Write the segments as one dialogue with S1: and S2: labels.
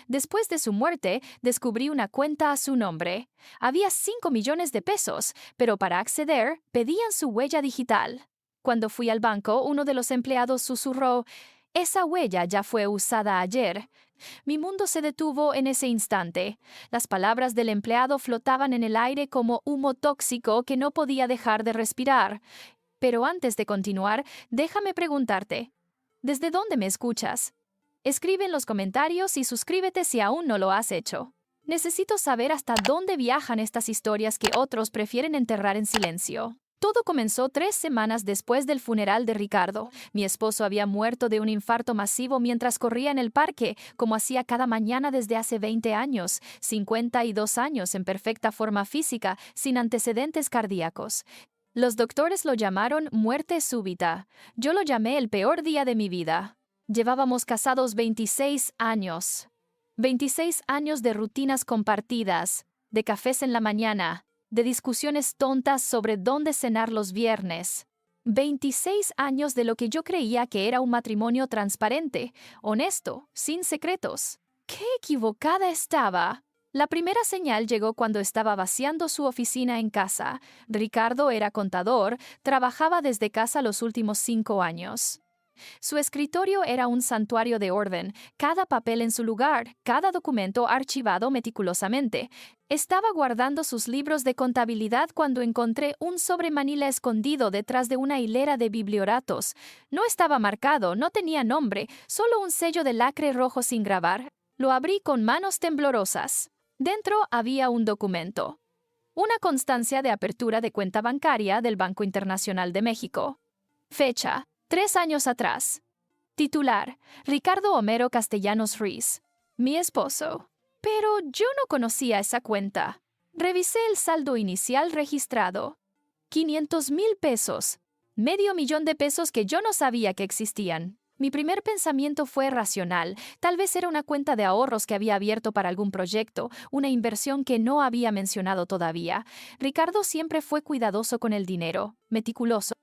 S1: Después de su muerte, descubrí una cuenta a su nombre. Había 5 millones de pesos, pero para acceder, pedían su huella digital. Cuando fui al banco, uno de los empleados susurró: «Esa huella ya fue usada ayer». Mi mundo se detuvo en ese instante. Las palabras del empleado flotaban en el aire como humo tóxico que no podía dejar de respirar. Pero antes de continuar, déjame preguntarte, ¿desde dónde me escuchas? Escribe en los comentarios y suscríbete si aún no lo has hecho. Necesito saber hasta dónde viajan estas historias que otros prefieren enterrar en silencio. Todo comenzó 3 semanas después del funeral de Ricardo. Mi esposo había muerto de un infarto masivo mientras corría en el parque, como hacía cada mañana desde hace 20 años, 52 años en perfecta forma física, sin antecedentes cardíacos. Los doctores lo llamaron muerte súbita. Yo lo llamé el peor día de mi vida. Llevábamos casados 26 años. 26 años de rutinas compartidas, de cafés en la mañana, de discusiones tontas sobre dónde cenar los viernes. 26 años de lo que yo creía que era un matrimonio transparente, honesto, sin secretos. ¡Qué equivocada estaba! La primera señal llegó cuando estaba vaciando su oficina en casa. Ricardo era contador, trabajaba desde casa los últimos 5 años. Su escritorio era un santuario de orden, cada papel en su lugar, cada documento archivado meticulosamente. Estaba guardando sus libros de contabilidad cuando encontré un sobremanila escondido detrás de una hilera de biblioratos. No estaba marcado, no tenía nombre, solo un sello de lacre rojo sin grabar. Lo abrí con manos temblorosas. Dentro había un documento. Una constancia de apertura de cuenta bancaria del Banco Internacional de México. Fecha: 3 años atrás. Titular: Ricardo Homero Castellanos Ruiz, mi esposo. Pero yo no conocía esa cuenta. Revisé el saldo inicial registrado. 500,000 pesos. $500,000 que yo no sabía que existían. Mi primer pensamiento fue racional. Tal vez era una cuenta de ahorros que había abierto para algún proyecto, una inversión que no había mencionado todavía. Ricardo siempre fue cuidadoso con el dinero, meticuloso.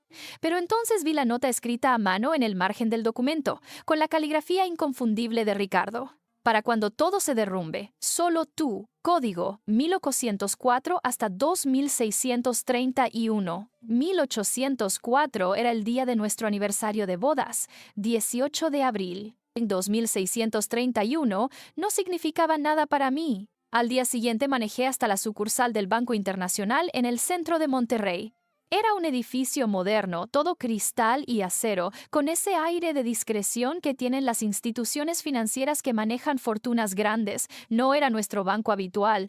S1: Pero entonces vi la nota escrita a mano en el margen del documento, con la caligrafía inconfundible de Ricardo. Para cuando todo se derrumbe, solo tú, código 1804 hasta 2631. 1804 era el día de nuestro aniversario de bodas, 18 de abril. En 2631 no significaba nada para mí. Al día siguiente manejé hasta la sucursal del Banco Internacional en el centro de Monterrey. Era un edificio moderno, todo cristal y acero, con ese aire de discreción que tienen las instituciones financieras que manejan fortunas grandes. No era nuestro banco habitual.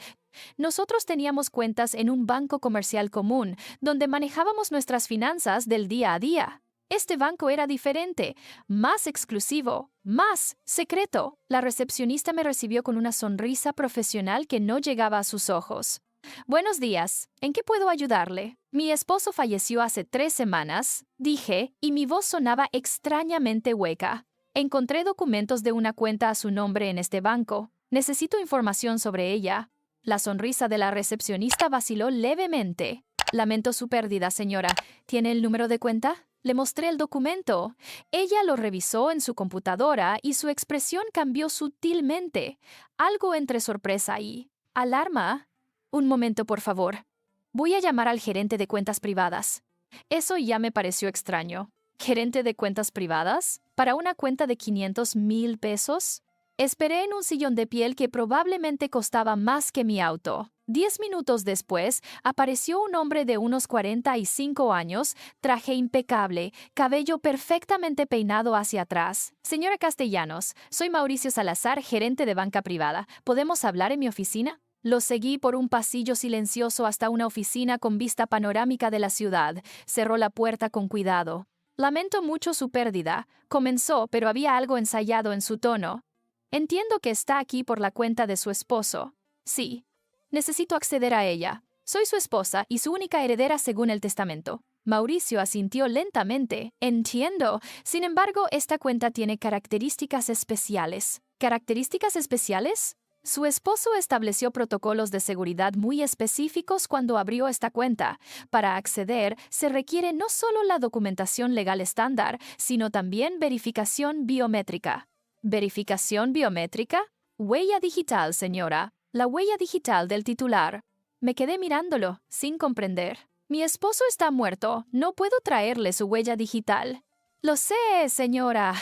S1: Nosotros teníamos cuentas en un banco comercial común, donde manejábamos nuestras finanzas del día a día. Este banco era diferente, más exclusivo, más secreto. La recepcionista me recibió con una sonrisa profesional que no llegaba a sus ojos. «Buenos días, ¿en qué puedo ayudarle?» «Mi esposo falleció hace 3 semanas», dije, y mi voz sonaba extrañamente hueca. «Encontré documentos de una cuenta a su nombre en este banco. Necesito información sobre ella». La sonrisa de la recepcionista vaciló levemente. «Lamento su pérdida, señora. ¿Tiene el número de cuenta?» Le mostré el documento. Ella lo revisó en su computadora y su expresión cambió sutilmente. Algo entre sorpresa y alarma. «Un momento, por favor. Voy a llamar al gerente de cuentas privadas». Eso ya me pareció extraño. ¿Gerente de cuentas privadas? ¿Para una cuenta de 500,000 pesos? Esperé en un sillón de piel que probablemente costaba más que mi auto. 10 minutos después, apareció un hombre de unos 45 años, traje impecable, cabello perfectamente peinado hacia atrás. «Señora Castellanos, soy Mauricio Salazar, gerente de banca privada. ¿Podemos hablar en mi oficina?» Lo seguí por un pasillo silencioso hasta una oficina con vista panorámica de la ciudad. Cerró la puerta con cuidado. «Lamento mucho su pérdida», comenzó, pero había algo ensayado en su tono. «Entiendo que está aquí por la cuenta de su esposo». «Sí. Necesito acceder a ella. Soy su esposa y su única heredera según el testamento». Mauricio asintió lentamente. «Entiendo. Sin embargo, esta cuenta tiene características especiales». «¿Características especiales?» Su esposo estableció protocolos de seguridad muy específicos cuando abrió esta cuenta. Para acceder, se requiere no solo la documentación legal estándar, sino también verificación biométrica. ¿Verificación biométrica? Huella digital, señora. La huella digital del titular. Me quedé mirándolo, sin comprender. Mi esposo está muerto. No puedo traerle su huella digital. Lo sé, señora.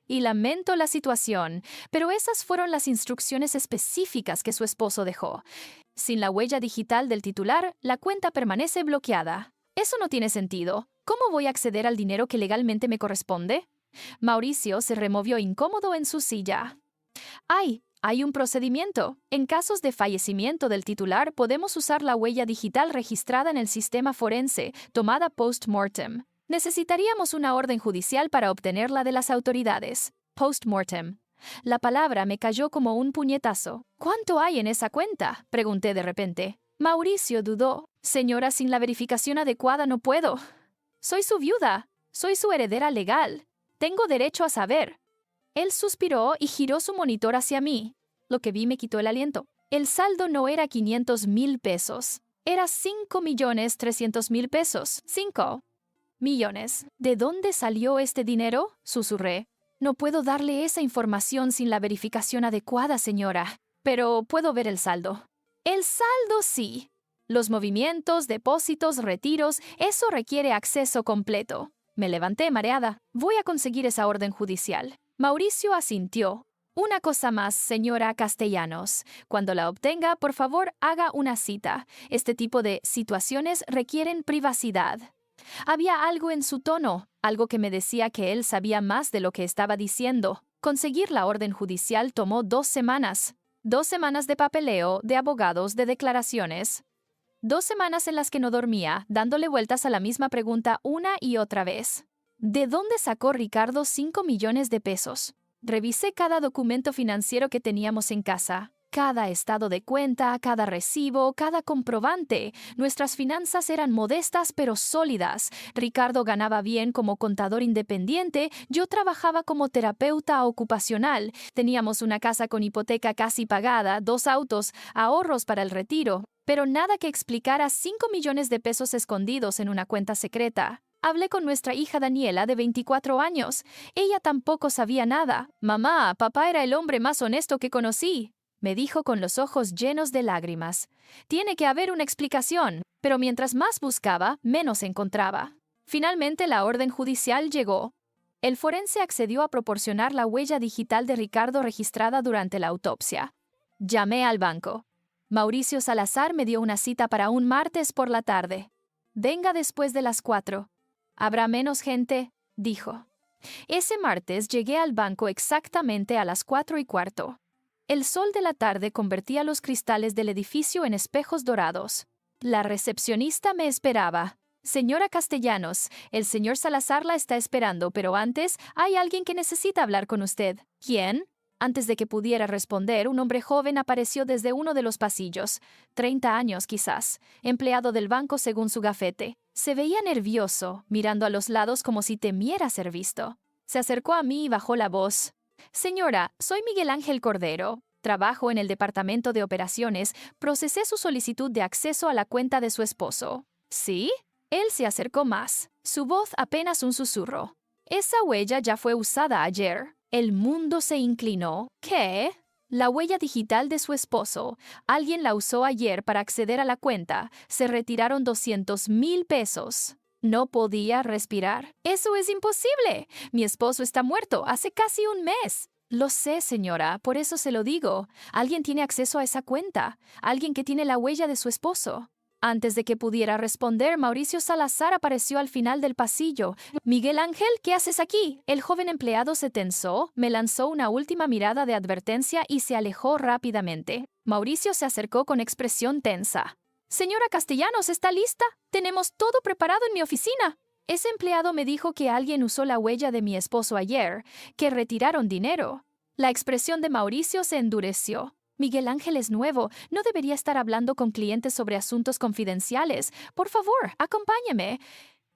S1: Y lamento la situación, pero esas fueron las instrucciones específicas que su esposo dejó. Sin la huella digital del titular, la cuenta permanece bloqueada. Eso no tiene sentido. ¿Cómo voy a acceder al dinero que legalmente me corresponde? Mauricio se removió incómodo en su silla. Hay un procedimiento. En casos de fallecimiento del titular, podemos usar la huella digital registrada en el sistema forense, tomada post-mortem. Necesitaríamos una orden judicial para obtenerla de las autoridades. Post-mortem. La palabra me cayó como un puñetazo. ¿Cuánto hay en esa cuenta?, pregunté de repente. Mauricio dudó. Señora, sin la verificación adecuada no puedo. Soy su viuda. Soy su heredera legal. Tengo derecho a saber. Él suspiró y giró su monitor hacia mí. Lo que vi me quitó el aliento. El saldo no era 500,000 pesos. Era 5,300,000 pesos. 5 millones. ¿De dónde salió este dinero?, susurré. No puedo darle esa información sin la verificación adecuada, señora. Pero puedo ver el saldo. El saldo sí. Los movimientos, depósitos, retiros, eso requiere acceso completo. Me levanté mareada. Voy a conseguir esa orden judicial. Mauricio asintió. Una cosa más, señora Castellanos. Cuando la obtenga, por favor, haga una cita. Este tipo de situaciones requieren privacidad. Había algo en su tono, algo que me decía que él sabía más de lo que estaba diciendo. Conseguir la orden judicial tomó 2 semanas. 2 semanas de papeleo, de abogados, de declaraciones. 2 semanas en las que no dormía, dándole vueltas a la misma pregunta una y otra vez. ¿De dónde sacó Ricardo 5 millones de pesos? Revisé cada documento financiero que teníamos en casa. Cada estado de cuenta, cada recibo, cada comprobante. Nuestras finanzas eran modestas pero sólidas. Ricardo ganaba bien como contador independiente, yo trabajaba como terapeuta ocupacional. Teníamos una casa con hipoteca casi pagada, 2 autos, ahorros para el retiro, pero nada que explicara 5 millones de pesos escondidos en una cuenta secreta. Hablé con nuestra hija Daniela, de 24 años. Ella tampoco sabía nada. Mamá, papá era el hombre más honesto que conocí, me dijo con los ojos llenos de lágrimas. Tiene que haber una explicación, pero mientras más buscaba, menos encontraba. Finalmente la orden judicial llegó. El forense accedió a proporcionar la huella digital de Ricardo registrada durante la autopsia. Llamé al banco. Mauricio Salazar me dio una cita para un martes por la tarde. Venga después de las 4. ¿Habrá menos gente?, dijo. Ese martes llegué al banco exactamente a las 4:15. El sol de la tarde convertía los cristales del edificio en espejos dorados. La recepcionista me esperaba. Señora Castellanos, el señor Salazar la está esperando, pero antes hay alguien que necesita hablar con usted. ¿Quién? Antes de que pudiera responder, un hombre joven apareció desde uno de los pasillos. 30 años quizás, empleado del banco según su gafete. Se veía nervioso, mirando a los lados como si temiera ser visto. Se acercó a mí y bajó la voz. Señora, soy Miguel Ángel Cordero. Trabajo en el departamento de operaciones. Procesé su solicitud de acceso a la cuenta de su esposo. ¿Sí? Él se acercó más. Su voz apenas un susurro. Esa huella ya fue usada ayer. El mundo se inclinó. ¿Qué? La huella digital de su esposo. Alguien la usó ayer para acceder a la cuenta. Se retiraron 200,000 pesos. No podía respirar. ¡Eso es imposible! Mi esposo está muerto hace casi un mes. Lo sé, señora, por eso se lo digo. Alguien tiene acceso a esa cuenta. Alguien que tiene la huella de su esposo. Antes de que pudiera responder, Mauricio Salazar apareció al final del pasillo. Miguel Ángel, ¿qué haces aquí? El joven empleado se tensó, me lanzó una última mirada de advertencia y se alejó rápidamente. Mauricio se acercó con expresión tensa. Señora Castellanos, ¿está lista? Tenemos todo preparado en mi oficina. Ese empleado me dijo que alguien usó la huella de mi esposo ayer, que retiraron dinero. La expresión de Mauricio se endureció. Miguel Ángel es nuevo, no debería estar hablando con clientes sobre asuntos confidenciales. Por favor, acompáñeme.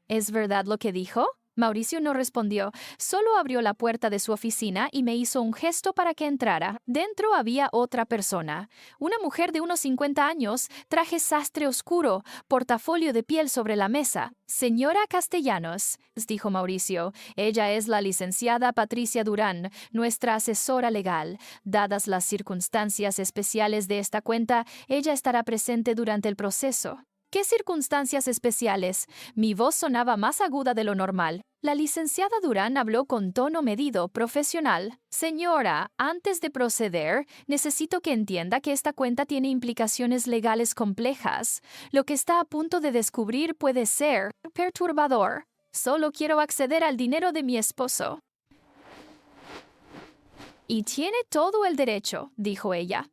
S1: ¿Es verdad lo que dijo? Mauricio no respondió, solo abrió la puerta de su oficina y me hizo un gesto para que entrara. Dentro había otra persona, una mujer de unos 50 años, traje sastre oscuro, portafolio de piel sobre la mesa. Señora Castellanos, dijo Mauricio, ella es la licenciada Patricia Durán, nuestra asesora legal. Dadas las circunstancias especiales de esta cuenta, ella estará presente durante el proceso. ¿Qué circunstancias especiales? Mi voz sonaba más aguda de lo normal. La licenciada Durán habló con tono medido, profesional. Señora, antes de proceder, necesito que entienda que esta cuenta tiene implicaciones legales complejas. Lo que está a punto de descubrir puede ser perturbador. Solo quiero acceder al dinero de mi esposo. Y tiene todo el derecho, dijo ella.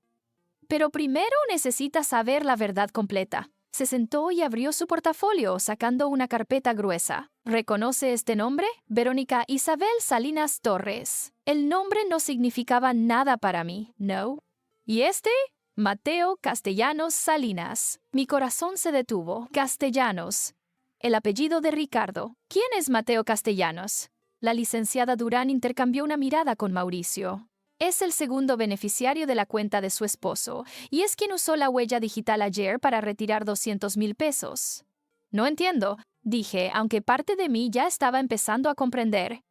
S1: Pero primero necesita saber la verdad completa. Se sentó y abrió su portafolio, sacando una carpeta gruesa. ¿Reconoce este nombre? Verónica Isabel Salinas Torres. El nombre no significaba nada para mí, ¿no? ¿Y este? Mateo Castellanos Salinas. Mi corazón se detuvo. Castellanos. El apellido de Ricardo. ¿Quién es Mateo Castellanos? La licenciada Durán intercambió una mirada con Mauricio. Es el segundo beneficiario de la cuenta de su esposo, y es quien usó la huella digital ayer para retirar 200,000 pesos. No entiendo, dije, aunque parte de mí ya estaba empezando a comprender.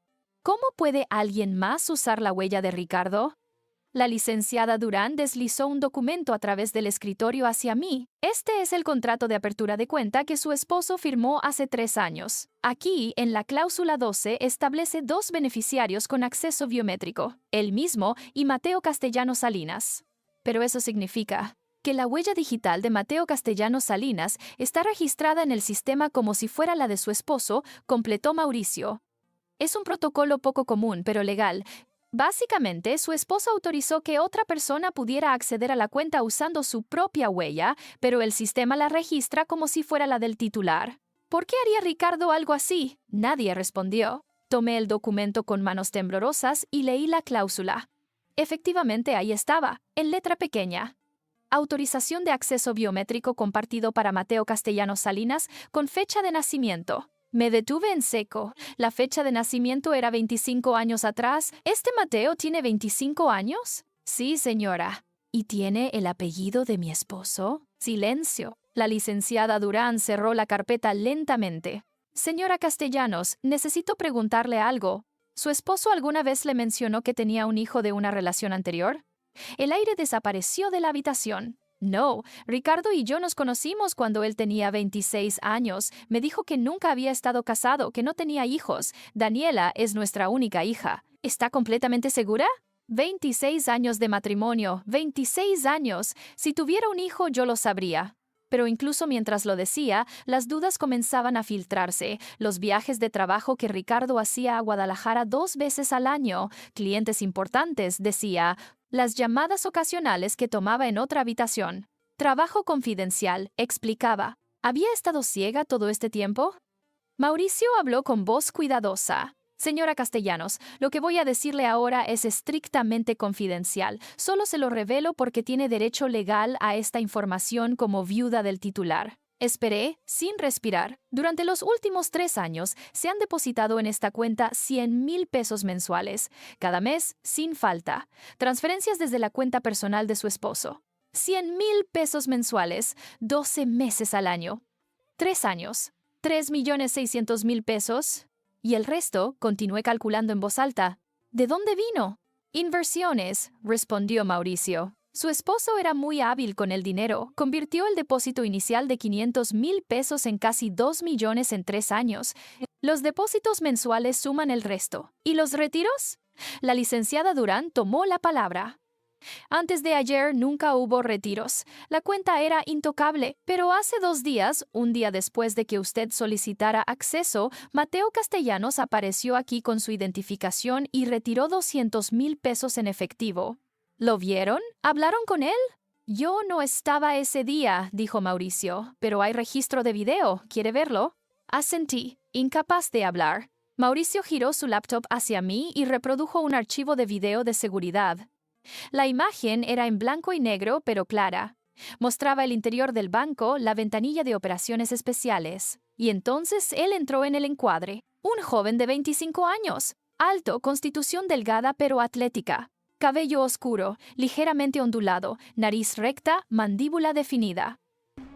S1: ¿Cómo puede alguien más usar la huella de Ricardo? La licenciada Durán deslizó un documento a través del escritorio hacia mí. Este es el contrato de apertura de cuenta que su esposo firmó hace 3 años. Aquí, en la cláusula 12, establece 2 beneficiarios con acceso biométrico, él mismo y Mateo Castellanos Salinas. Pero eso significa que la huella digital de Mateo Castellanos Salinas está registrada en el sistema como si fuera la de su esposo, completó Mauricio. Es un protocolo poco común, pero legal. Básicamente, su esposo autorizó que otra persona pudiera acceder a la cuenta usando su propia huella, pero el sistema la registra como si fuera la del titular. ¿Por qué haría Ricardo algo así? Nadie respondió. Tomé el documento con manos temblorosas y leí la cláusula. Efectivamente, ahí estaba, en letra pequeña. Autorización de acceso biométrico compartido para Mateo Castellanos Salinas con fecha de nacimiento. Me detuve en seco. La fecha de nacimiento era 25 años atrás. ¿Este Mateo tiene 25 años? Sí, señora. ¿Y tiene el apellido de mi esposo? Silencio. La licenciada Durán cerró la carpeta lentamente. Señora Castellanos, necesito preguntarle algo. ¿Su esposo alguna vez le mencionó que tenía un hijo de una relación anterior? El aire desapareció de la habitación. No, Ricardo y yo nos conocimos cuando él tenía 26 años. Me dijo que nunca había estado casado, que no tenía hijos. Daniela es nuestra única hija. ¿Está completamente segura? 26 años de matrimonio, 26 años. Si tuviera un hijo, yo lo sabría. Pero incluso mientras lo decía, las dudas comenzaban a filtrarse. Los viajes de trabajo que Ricardo hacía a Guadalajara 2 veces al año, clientes importantes, decía, las llamadas ocasionales que tomaba en otra habitación. Trabajo confidencial, explicaba. ¿Había estado ciega todo este tiempo? Mauricio habló con voz cuidadosa. Señora Castellanos, lo que voy a decirle ahora es estrictamente confidencial. Solo se lo revelo porque tiene derecho legal a esta información como viuda del titular. Esperé, sin respirar. Durante los últimos 3 años se han depositado en esta cuenta 100,000 pesos mensuales, cada mes, sin falta. Transferencias desde la cuenta personal de su esposo. 100,000 pesos mensuales, 12 meses al año. 3 años, 3,600,000 pesos. Y el resto, continué calculando en voz alta. ¿De dónde vino? Inversiones, respondió Mauricio. Su esposo era muy hábil con el dinero. Convirtió el depósito inicial de 500,000 pesos en casi 2 millones en 3 años. Los depósitos mensuales suman el resto. ¿Y los retiros? La licenciada Durán tomó la palabra. Antes de ayer nunca hubo retiros. La cuenta era intocable, pero hace 2 días, un día después de que usted solicitara acceso, Mateo Castellanos apareció aquí con su identificación y retiró 200,000 pesos en efectivo. ¿Lo vieron? ¿Hablaron con él? Yo no estaba ese día, dijo Mauricio, pero hay registro de video. ¿Quiere verlo? Asentí, incapaz de hablar. Mauricio giró su laptop hacia mí y reprodujo un archivo de video de seguridad. La imagen era en blanco y negro, pero clara. Mostraba el interior del banco, la ventanilla de operaciones especiales. Y entonces él entró en el encuadre. Un joven de 25 años, alto, constitución delgada pero atlética. Cabello oscuro, ligeramente ondulado, nariz recta, mandíbula definida.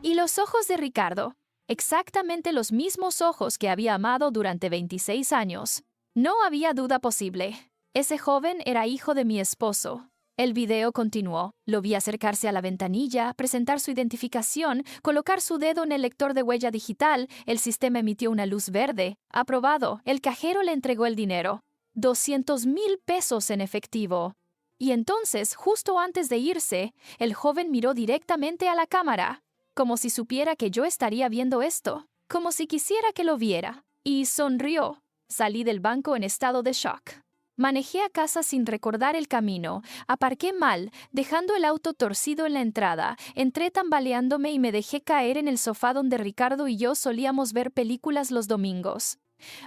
S1: Y los ojos de Ricardo, exactamente los mismos ojos que había amado durante 26 años. No había duda posible. Ese joven era hijo de mi esposo. El video continuó. Lo vi acercarse a la ventanilla, presentar su identificación, colocar su dedo en el lector de huella digital. El sistema emitió una luz verde. Aprobado. El cajero le entregó el dinero. 200,000 pesos en efectivo. Y entonces, justo antes de irse, el joven miró directamente a la cámara, como si supiera que yo estaría viendo esto, como si quisiera que lo viera, y sonrió. Salí del banco en estado de shock. Manejé a casa sin recordar el camino, aparqué mal, dejando el auto torcido en la entrada, entré tambaleándome y me dejé caer en el sofá donde Ricardo y yo solíamos ver películas los domingos.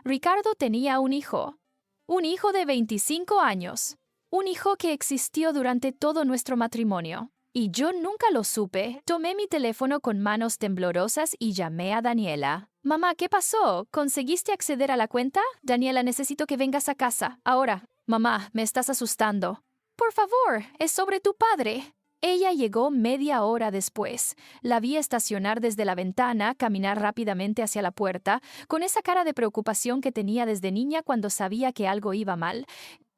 S1: Ricardo tenía un hijo de 25 años. Un hijo que existió durante todo nuestro matrimonio. Y yo nunca lo supe. Tomé mi teléfono con manos temblorosas y llamé a Daniela. Mamá, ¿qué pasó? ¿Conseguiste acceder a la cuenta? Daniela, necesito que vengas a casa. Ahora. Mamá, me estás asustando. Por favor, es sobre tu padre. Ella llegó media hora después. La vi estacionar desde la ventana, caminar rápidamente hacia la puerta, con esa cara de preocupación que tenía desde niña cuando sabía que algo iba mal.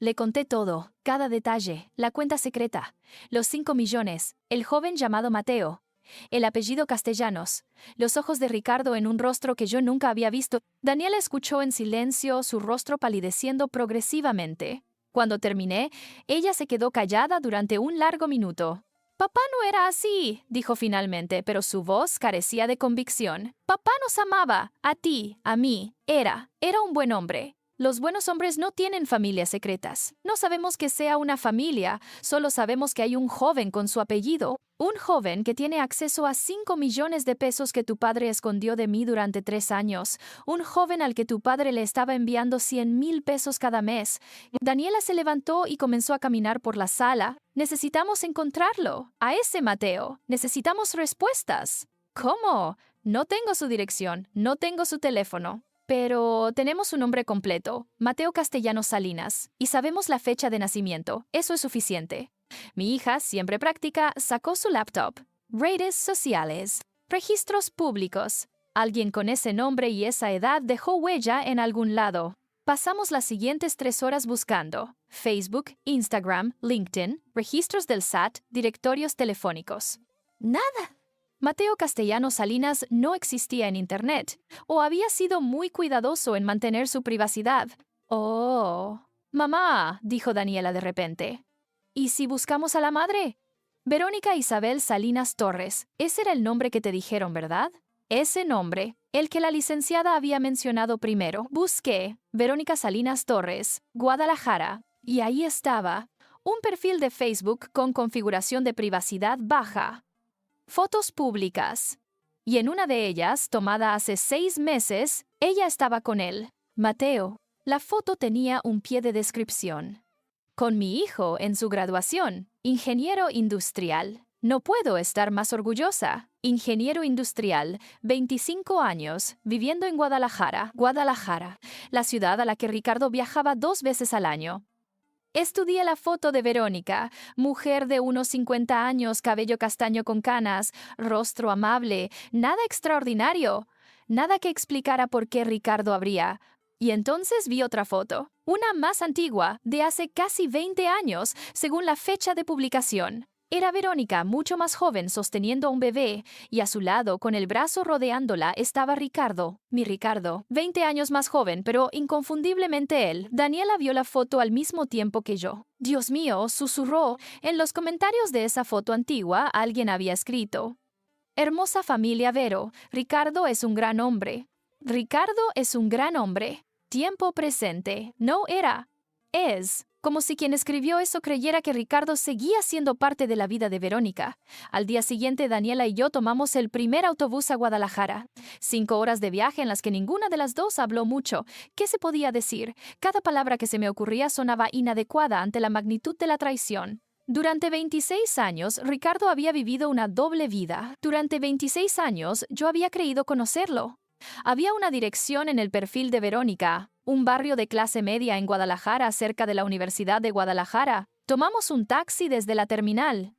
S1: Le conté todo, cada detalle, la cuenta secreta, los 5 millones, el joven llamado Mateo, el apellido Castellanos, los ojos de Ricardo en un rostro que yo nunca había visto. Daniela escuchó en silencio, su rostro palideciendo progresivamente. Cuando terminé, ella se quedó callada durante un largo minuto. Papá no era así, dijo finalmente, pero su voz carecía de convicción. Papá nos amaba, a ti, a mí, era un buen hombre. Los buenos hombres no tienen familias secretas. No sabemos que sea una familia, solo sabemos que hay un joven con su apellido. Un joven que tiene acceso a 5 millones de pesos que tu padre escondió de mí durante 3 años. Un joven al que tu padre le estaba enviando 100,000 pesos cada mes. Daniela se levantó y comenzó a caminar por la sala. Necesitamos encontrarlo. A ese Mateo. Necesitamos respuestas. ¿Cómo? No tengo su dirección. No tengo su teléfono. Pero tenemos su nombre completo, Mateo Castellanos Salinas, y sabemos la fecha de nacimiento. Eso es suficiente. Mi hija, siempre práctica, sacó su laptop. Redes sociales. Registros públicos. Alguien con ese nombre y esa edad dejó huella en algún lado. Pasamos las siguientes 3 horas buscando. Facebook, Instagram, LinkedIn, registros del SAT, directorios telefónicos. Nada. Mateo Castellanos Salinas no existía en Internet, o había sido muy cuidadoso en mantener su privacidad. Oh, mamá, dijo Daniela de repente. ¿Y si buscamos a la madre? Verónica Isabel Salinas Torres, ese era el nombre que te dijeron, ¿verdad? Ese nombre, el que la licenciada había mencionado primero. Busqué Verónica Salinas Torres, Guadalajara, y ahí estaba, un perfil de Facebook con configuración de privacidad baja. Fotos públicas. Y en una de ellas, tomada hace 6 meses, ella estaba con él, Mateo. La foto tenía un pie de descripción. Con mi hijo en su graduación, ingeniero industrial. No puedo estar más orgullosa. Ingeniero industrial, 25 años, viviendo en Guadalajara, la ciudad a la que Ricardo viajaba 2 veces al año. Estudié la foto de Verónica, mujer de unos 50 años, cabello castaño con canas, rostro amable, nada extraordinario, nada que explicara por qué Ricardo habría. Y entonces vi otra foto, una más antigua, de hace casi 20 años, según la fecha de publicación. Era Verónica, mucho más joven, sosteniendo a un bebé, y a su lado, con el brazo rodeándola, estaba Ricardo, mi Ricardo, 20 años más joven, pero inconfundiblemente él. Daniela vio la foto al mismo tiempo que yo. Dios mío, susurró. En los comentarios de esa foto antigua, alguien había escrito: hermosa familia Vero, Ricardo es un gran hombre. Ricardo es un gran hombre. Tiempo presente. No era. Es. Como si quien escribió eso creyera que Ricardo seguía siendo parte de la vida de Verónica. Al día siguiente, Daniela y yo tomamos el primer autobús a Guadalajara. 5 horas de viaje en las que ninguna de las dos habló mucho. ¿Qué se podía decir? Cada palabra que se me ocurría sonaba inadecuada ante la magnitud de la traición. Durante 26 años, Ricardo había vivido una doble vida. Durante 26 años, yo había creído conocerlo. Había una dirección en el perfil de Verónica, un barrio de clase media en Guadalajara cerca de la Universidad de Guadalajara. Tomamos un taxi desde la terminal.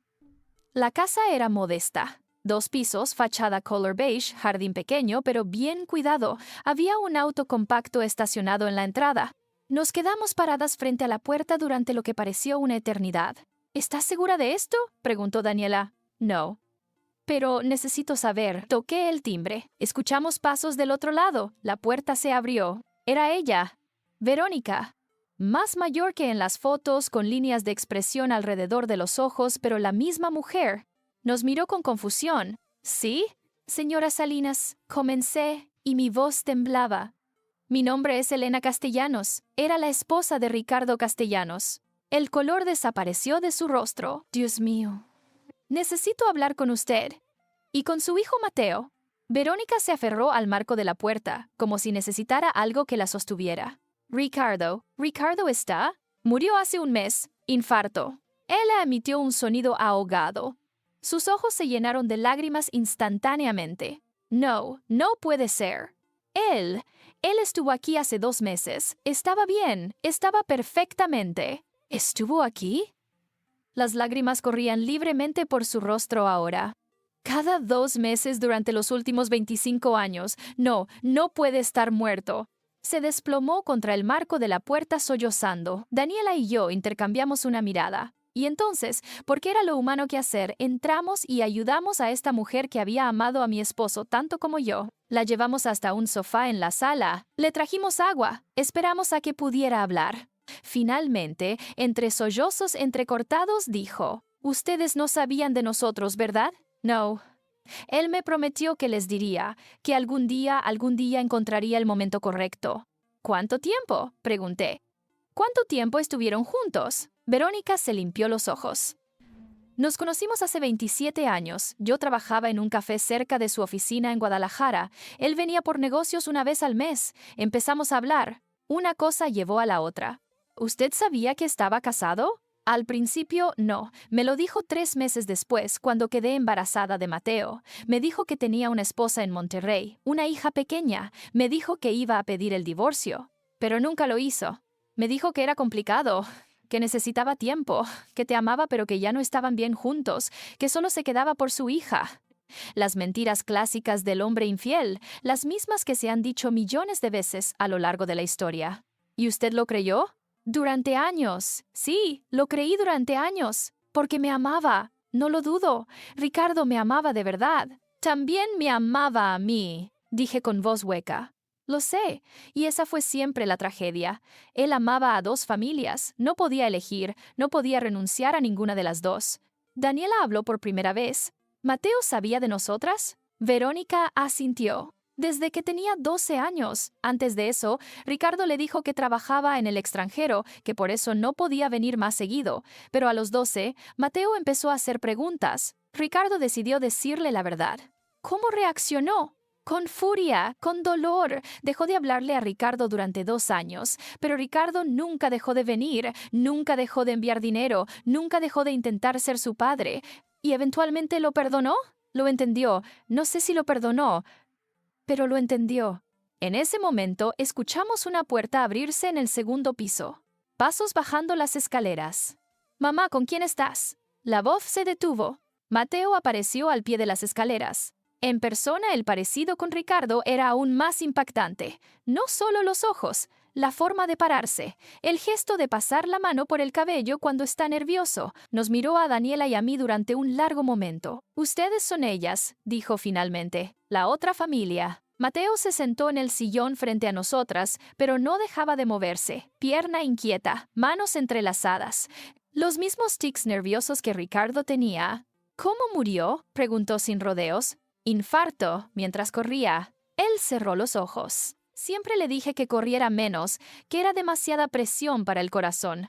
S1: La casa era modesta. 2 pisos, fachada color beige, jardín pequeño pero bien cuidado. Había un auto compacto estacionado en la entrada. Nos quedamos paradas frente a la puerta durante lo que pareció una eternidad. ¿Estás segura de esto?, preguntó Daniela. No. Pero necesito saber. Toqué el timbre. Escuchamos pasos del otro lado. La puerta se abrió. Era ella. Verónica. Más mayor que en las fotos, con líneas de expresión alrededor de los ojos, pero la misma mujer. Nos miró con confusión. ¿Sí? Señora Salinas, comencé, y mi voz temblaba. Mi nombre es Elena Castellanos. Era la esposa de Ricardo Castellanos. El color desapareció de su rostro. Dios mío. Necesito hablar con usted. Y con su hijo Mateo. Verónica se aferró al marco de la puerta, como si necesitara algo que la sostuviera. ¿Ricardo está? Murió hace un mes. Infarto. Ella emitió un sonido ahogado. Sus ojos se llenaron de lágrimas instantáneamente. No, no puede ser. Él estuvo aquí hace 2 meses. Estaba bien, estaba perfectamente. ¿Estuvo aquí? Las lágrimas corrían libremente por su rostro ahora. Cada 2 meses durante los últimos 25 años. No, no puede estar muerto. Se desplomó contra el marco de la puerta sollozando. Daniela y yo intercambiamos una mirada. Y entonces, porque era lo humano que hacer, entramos y ayudamos a esta mujer que había amado a mi esposo tanto como yo. La llevamos hasta un sofá en la sala. Le trajimos agua. Esperamos a que pudiera hablar. Finalmente, entre sollozos entrecortados, dijo: «Ustedes no sabían de nosotros, ¿verdad?» No. Él me prometió que les diría, que algún día encontraría el momento correcto. ¿Cuánto tiempo?, pregunté. ¿Cuánto tiempo estuvieron juntos? Verónica se limpió los ojos. Nos conocimos hace 27 años. Yo trabajaba en un café cerca de su oficina en Guadalajara. Él venía por negocios una vez al mes. Empezamos a hablar. Una cosa llevó a la otra. ¿Usted sabía que estaba casado? Al principio, no. Me lo dijo 3 meses después, cuando quedé embarazada de Mateo. Me dijo que tenía una esposa en Monterrey, una hija pequeña. Me dijo que iba a pedir el divorcio, pero nunca lo hizo. Me dijo que era complicado, que necesitaba tiempo, que te amaba pero que ya no estaban bien juntos, que solo se quedaba por su hija. Las mentiras clásicas del hombre infiel, las mismas que se han dicho millones de veces a lo largo de la historia. ¿Y usted lo creyó? Durante años. Sí, lo creí durante años. Porque me amaba. No lo dudo. Ricardo me amaba de verdad. También me amaba a mí, dije con voz hueca. Lo sé, y esa fue siempre la tragedia. Él amaba a 2 familias. No podía elegir, no podía renunciar a ninguna de las 2. Daniela habló por primera vez. ¿Mateo sabía de nosotras? Verónica asintió. Desde que tenía 12 años. Antes de eso, Ricardo le dijo que trabajaba en el extranjero, que por eso no podía venir más seguido. Pero a los 12, Mateo empezó a hacer preguntas. Ricardo decidió decirle la verdad. ¿Cómo reaccionó? Con furia, con dolor. Dejó de hablarle a Ricardo durante 2 años, pero Ricardo nunca dejó de venir, nunca dejó de enviar dinero, nunca dejó de intentar ser su padre. ¿Y eventualmente lo perdonó? Lo entendió. No sé si lo perdonó, pero lo entendió. En ese momento, escuchamos una puerta abrirse en el 2.º piso. Pasos bajando las escaleras. «Mamá, ¿con quién estás?» La voz se detuvo. Mateo apareció al pie de las escaleras. En persona, el parecido con Ricardo era aún más impactante. No solo los ojos, la forma de pararse, el gesto de pasar la mano por el cabello cuando está nervioso. Nos miró a Daniela y a mí durante un largo momento. «Ustedes son ellas», dijo finalmente. «La otra familia». Mateo se sentó en el sillón frente a nosotras, pero no dejaba de moverse, pierna inquieta, manos entrelazadas. Los mismos tics nerviosos que Ricardo tenía. «¿Cómo murió?», preguntó sin rodeos. «Infarto», mientras corría. Él cerró los ojos. Siempre le dije que corriera menos, que era demasiada presión para el corazón.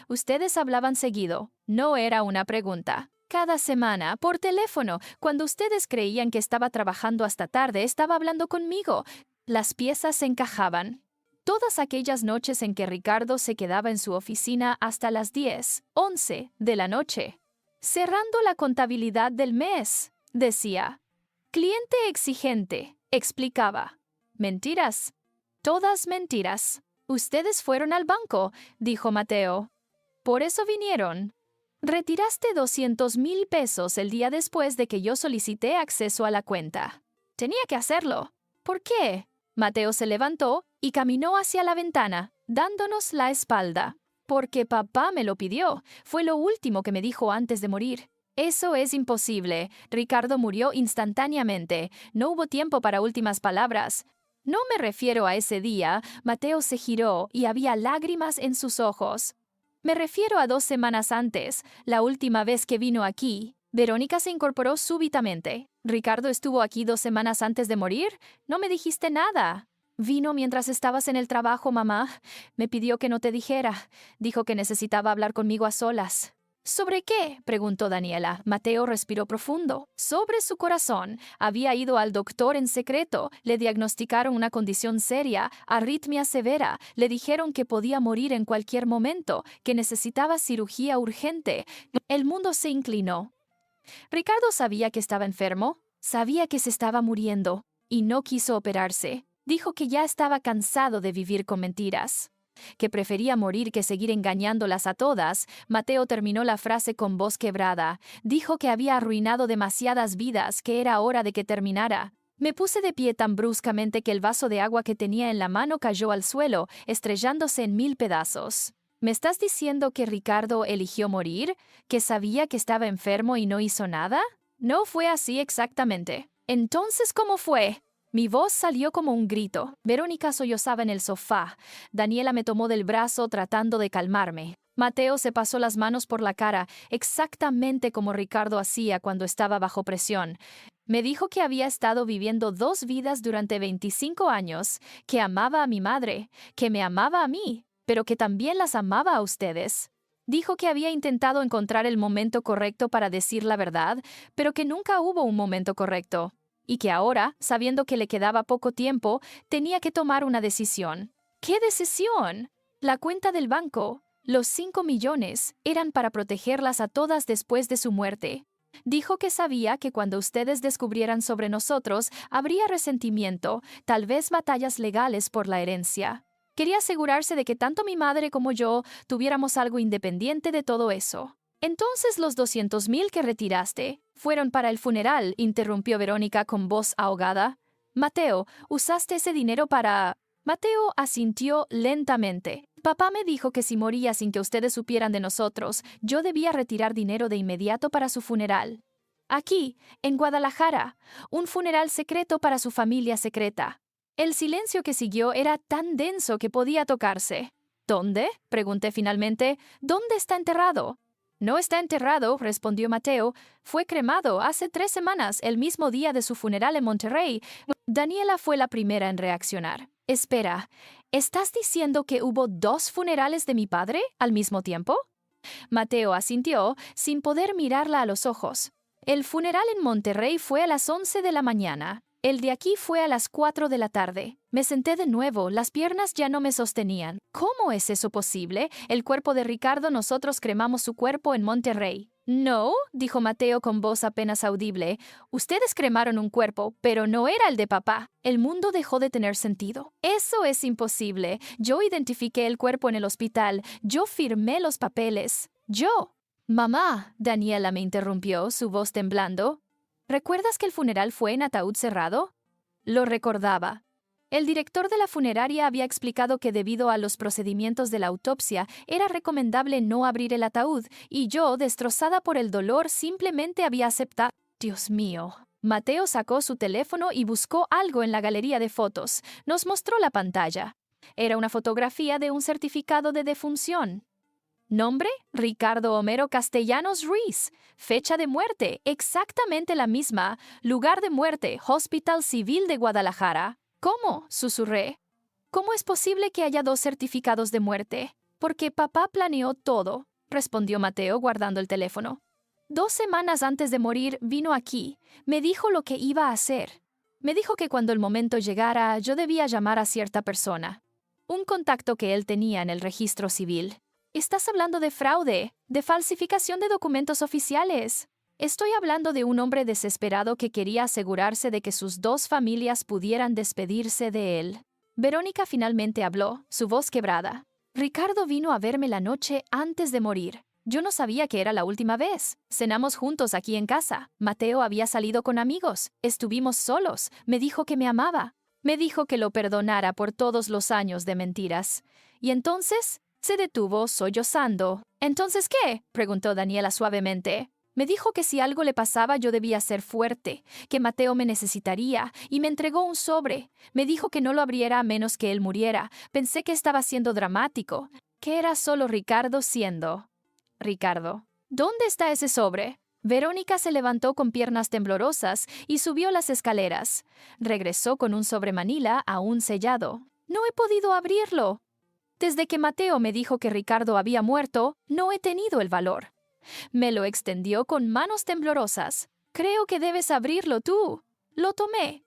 S1: Ustedes hablaban seguido. No era una pregunta. Cada semana, por teléfono, cuando ustedes creían que estaba trabajando hasta tarde, estaba hablando conmigo. Las piezas se encajaban. Todas aquellas noches en que Ricardo se quedaba en su oficina hasta las 10, 11 de la noche. Cerrando la contabilidad del mes, decía. «Cliente exigente», explicaba. Mentiras. Todas mentiras. Ustedes fueron al banco, dijo Mateo. Por eso vinieron. Retiraste 200,000 pesos el día después de que yo solicité acceso a la cuenta. Tenía que hacerlo. ¿Por qué? Mateo se levantó y caminó hacia la ventana, dándonos la espalda. Porque papá me lo pidió. Fue lo último que me dijo antes de morir. Eso es imposible. Ricardo murió instantáneamente. No hubo tiempo para últimas palabras. No me refiero a ese día. Mateo se giró y había lágrimas en sus ojos. Me refiero a 2 semanas antes, la última vez que vino aquí. Verónica se incorporó súbitamente. ¿Ricardo estuvo aquí 2 semanas antes de morir? No me dijiste nada. Vino mientras estabas en el trabajo, mamá. Me pidió que no te dijera. Dijo que necesitaba hablar conmigo a solas. ¿Sobre qué?, preguntó Daniela. Mateo respiró profundo. Sobre su corazón. Había ido al doctor en secreto. Le diagnosticaron una condición seria, arritmia severa. Le dijeron que podía morir en cualquier momento, que necesitaba cirugía urgente. El mundo se inclinó. Ricardo sabía que estaba enfermo, sabía que se estaba muriendo, y no quiso operarse. Dijo que ya estaba cansado de vivir con mentiras, que prefería morir que seguir engañándolas a todas. Mateo terminó la frase con voz quebrada. Dijo que había arruinado demasiadas vidas, que era hora de que terminara. Me puse de pie tan bruscamente que el vaso de agua que tenía en la mano cayó al suelo, estrellándose en 1000 pedazos. ¿Me estás diciendo que Ricardo eligió morir? ¿Que sabía que estaba enfermo y no hizo nada? No fue así exactamente. Entonces, ¿cómo fue? Mi voz salió como un grito. Verónica sollozaba en el sofá. Daniela me tomó del brazo tratando de calmarme. Mateo se pasó las manos por la cara, exactamente como Ricardo hacía cuando estaba bajo presión. Me dijo que había estado viviendo 2 vidas durante 25 años, que amaba a mi madre, que me amaba a mí, pero que también las amaba a ustedes. Dijo que había intentado encontrar el momento correcto para decir la verdad, pero que nunca hubo un momento correcto. Y que ahora, sabiendo que le quedaba poco tiempo, tenía que tomar una decisión. ¿Qué decisión? La cuenta del banco, los 5 millones, eran para protegerlas a todas después de su muerte. Dijo que sabía que cuando ustedes descubrieran sobre nosotros, habría resentimiento, tal vez batallas legales por la herencia. Quería asegurarse de que tanto mi madre como yo tuviéramos algo independiente de todo eso. Entonces los 200,000 que retiraste fueron para el funeral, interrumpió Verónica con voz ahogada. Mateo, ¿usaste ese dinero para...? Mateo asintió lentamente. Papá me dijo que si moría sin que ustedes supieran de nosotros, yo debía retirar dinero de inmediato para su funeral. Aquí, en Guadalajara, un funeral secreto para su familia secreta. El silencio que siguió era tan denso que podía tocarse. ¿Dónde?, pregunté finalmente. ¿Dónde está enterrado? No está enterrado, respondió Mateo. Fue cremado hace 3 semanas, el mismo día de su funeral en Monterrey. Daniela fue la primera en reaccionar. Espera, ¿estás diciendo que hubo 2 funerales de mi padre al mismo tiempo? Mateo asintió, sin poder mirarla a los ojos. El funeral en Monterrey fue a las 11 de la mañana. El de aquí fue a las 4 de la tarde. Me senté de nuevo, las piernas ya no me sostenían. ¿Cómo es eso posible? El cuerpo de Ricardo, nosotros cremamos su cuerpo en Monterrey. No, dijo Mateo con voz apenas audible. Ustedes cremaron un cuerpo, pero no era el de papá. El mundo dejó de tener sentido. Eso es imposible. Yo identifiqué el cuerpo en el hospital. Yo firmé los papeles. Yo. Mamá, Daniela me interrumpió, su voz temblando. ¿Recuerdas que el funeral fue en ataúd cerrado? Lo recordaba. El director de la funeraria había explicado que debido a los procedimientos de la autopsia era recomendable no abrir el ataúd, y yo, destrozada por el dolor, simplemente había aceptado. Dios mío. Mateo sacó su teléfono y buscó algo en la galería de fotos. Nos mostró la pantalla. Era una fotografía de un certificado de defunción. Nombre: Ricardo Homero Castellanos Ruiz. Fecha de muerte: exactamente la misma. Lugar de muerte: Hospital Civil de Guadalajara. ¿Cómo?, susurré. ¿Cómo es posible que haya 2 certificados de muerte? Porque papá planeó todo, respondió Mateo guardando el teléfono. 2 semanas antes de morir vino aquí. Me dijo lo que iba a hacer. Me dijo que cuando el momento llegara yo debía llamar a cierta persona. Un contacto que él tenía en el registro civil. Estás hablando de fraude, de falsificación de documentos oficiales. Estoy hablando de un hombre desesperado que quería asegurarse de que sus dos familias pudieran despedirse de él. Verónica finalmente habló, su voz quebrada. Ricardo vino a verme la noche antes de morir. Yo no sabía que era la última vez. Cenamos juntos aquí en casa. Mateo había salido con amigos. Estuvimos solos. Me dijo que me amaba. Me dijo que lo perdonara por todos los años de mentiras. Y entonces se detuvo sollozando. ¿Entonces qué?, preguntó Daniela suavemente. Me dijo que si algo le pasaba yo debía ser fuerte, que Mateo me necesitaría, y me entregó un sobre. Me dijo que no lo abriera a menos que él muriera. Pensé que estaba siendo dramático, que era solo Ricardo siendo Ricardo. ¿Dónde está ese sobre? Verónica se levantó con piernas temblorosas y subió las escaleras. Regresó con un sobre Manila aún sellado. No he podido abrirlo. Desde que Mateo me dijo que Ricardo había muerto, no he tenido el valor. Me lo extendió con manos temblorosas. Creo que debes abrirlo tú. Lo tomé.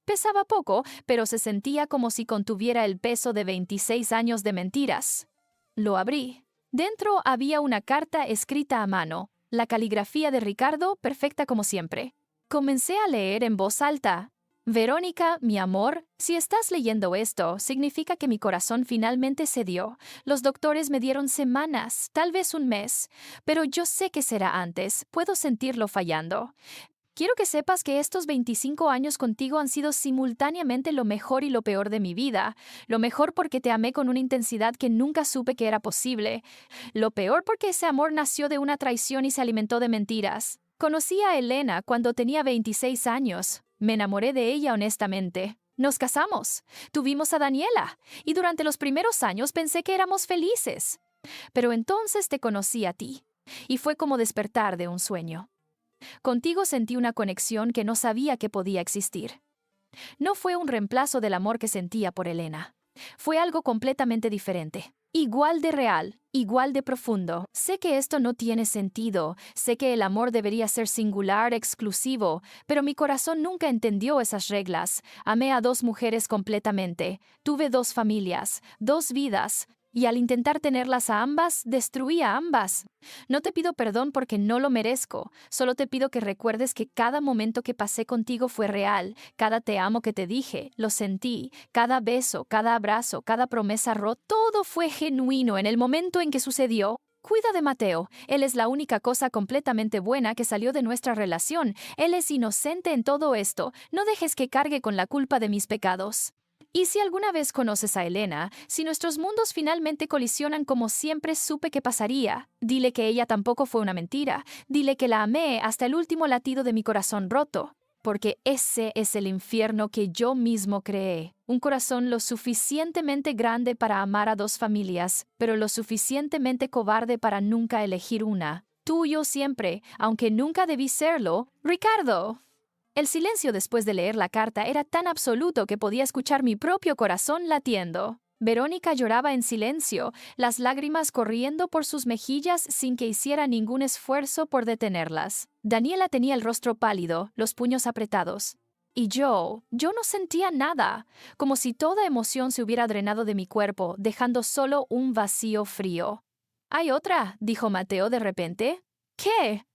S1: Pesaba poco, pero se sentía como si contuviera el peso de 26 años de mentiras. Lo abrí. Dentro había una carta escrita a mano, la caligrafía de Ricardo perfecta como siempre. Comencé a leer en voz alta. Verónica, mi amor, si estás leyendo esto, significa que mi corazón finalmente cedió. Los doctores me dieron semanas, tal vez un mes, pero yo sé que será antes, puedo sentirlo fallando. Quiero que sepas que estos 25 años contigo han sido simultáneamente lo mejor y lo peor de mi vida. Lo mejor porque te amé con una intensidad que nunca supe que era posible. Lo peor porque ese amor nació de una traición y se alimentó de mentiras. Conocí a Elena cuando tenía 26 años. Me enamoré de ella honestamente. Nos casamos. Tuvimos a Daniela. Y durante los primeros años pensé que éramos felices. Pero entonces te conocí a ti. Y fue como despertar de un sueño. Contigo sentí una conexión que no sabía que podía existir. No fue un reemplazo del amor que sentía por Elena. Fue algo completamente diferente. Igual de real, igual de profundo. Sé que esto no tiene sentido, sé que el amor debería ser singular, exclusivo, pero mi corazón nunca entendió esas reglas. Amé a dos mujeres completamente, tuve dos familias, dos vidas, y al intentar tenerlas a ambas, destruí a ambas. No te pido perdón porque no lo merezco, solo te pido que recuerdes que cada momento que pasé contigo fue real, cada te amo que te dije, lo sentí, cada beso, cada abrazo, cada promesa rota, todo fue genuino en el momento en que sucedió. Cuida de Mateo, él es la única cosa completamente buena que salió de nuestra relación, él es inocente en todo esto, no dejes que cargue con la culpa de mis pecados. Y si alguna vez conoces a Elena, si nuestros mundos finalmente colisionan como siempre supe que pasaría, dile que ella tampoco fue una mentira, dile que la amé hasta el último latido de mi corazón roto, porque ese es el infierno que yo mismo creé. Un corazón lo suficientemente grande para amar a dos familias, pero lo suficientemente cobarde para nunca elegir una. Tuyo siempre, aunque nunca debí serlo, Ricardo. El silencio después de leer la carta era tan absoluto que podía escuchar mi propio corazón latiendo. Verónica lloraba en silencio, las lágrimas corriendo por sus mejillas sin que hiciera ningún esfuerzo por detenerlas. Daniela tenía el rostro pálido, los puños apretados. Y yo no sentía nada, como si toda emoción se hubiera drenado de mi cuerpo, dejando solo un vacío frío. «Hay otra», dijo Mateo de repente. «¿Qué?»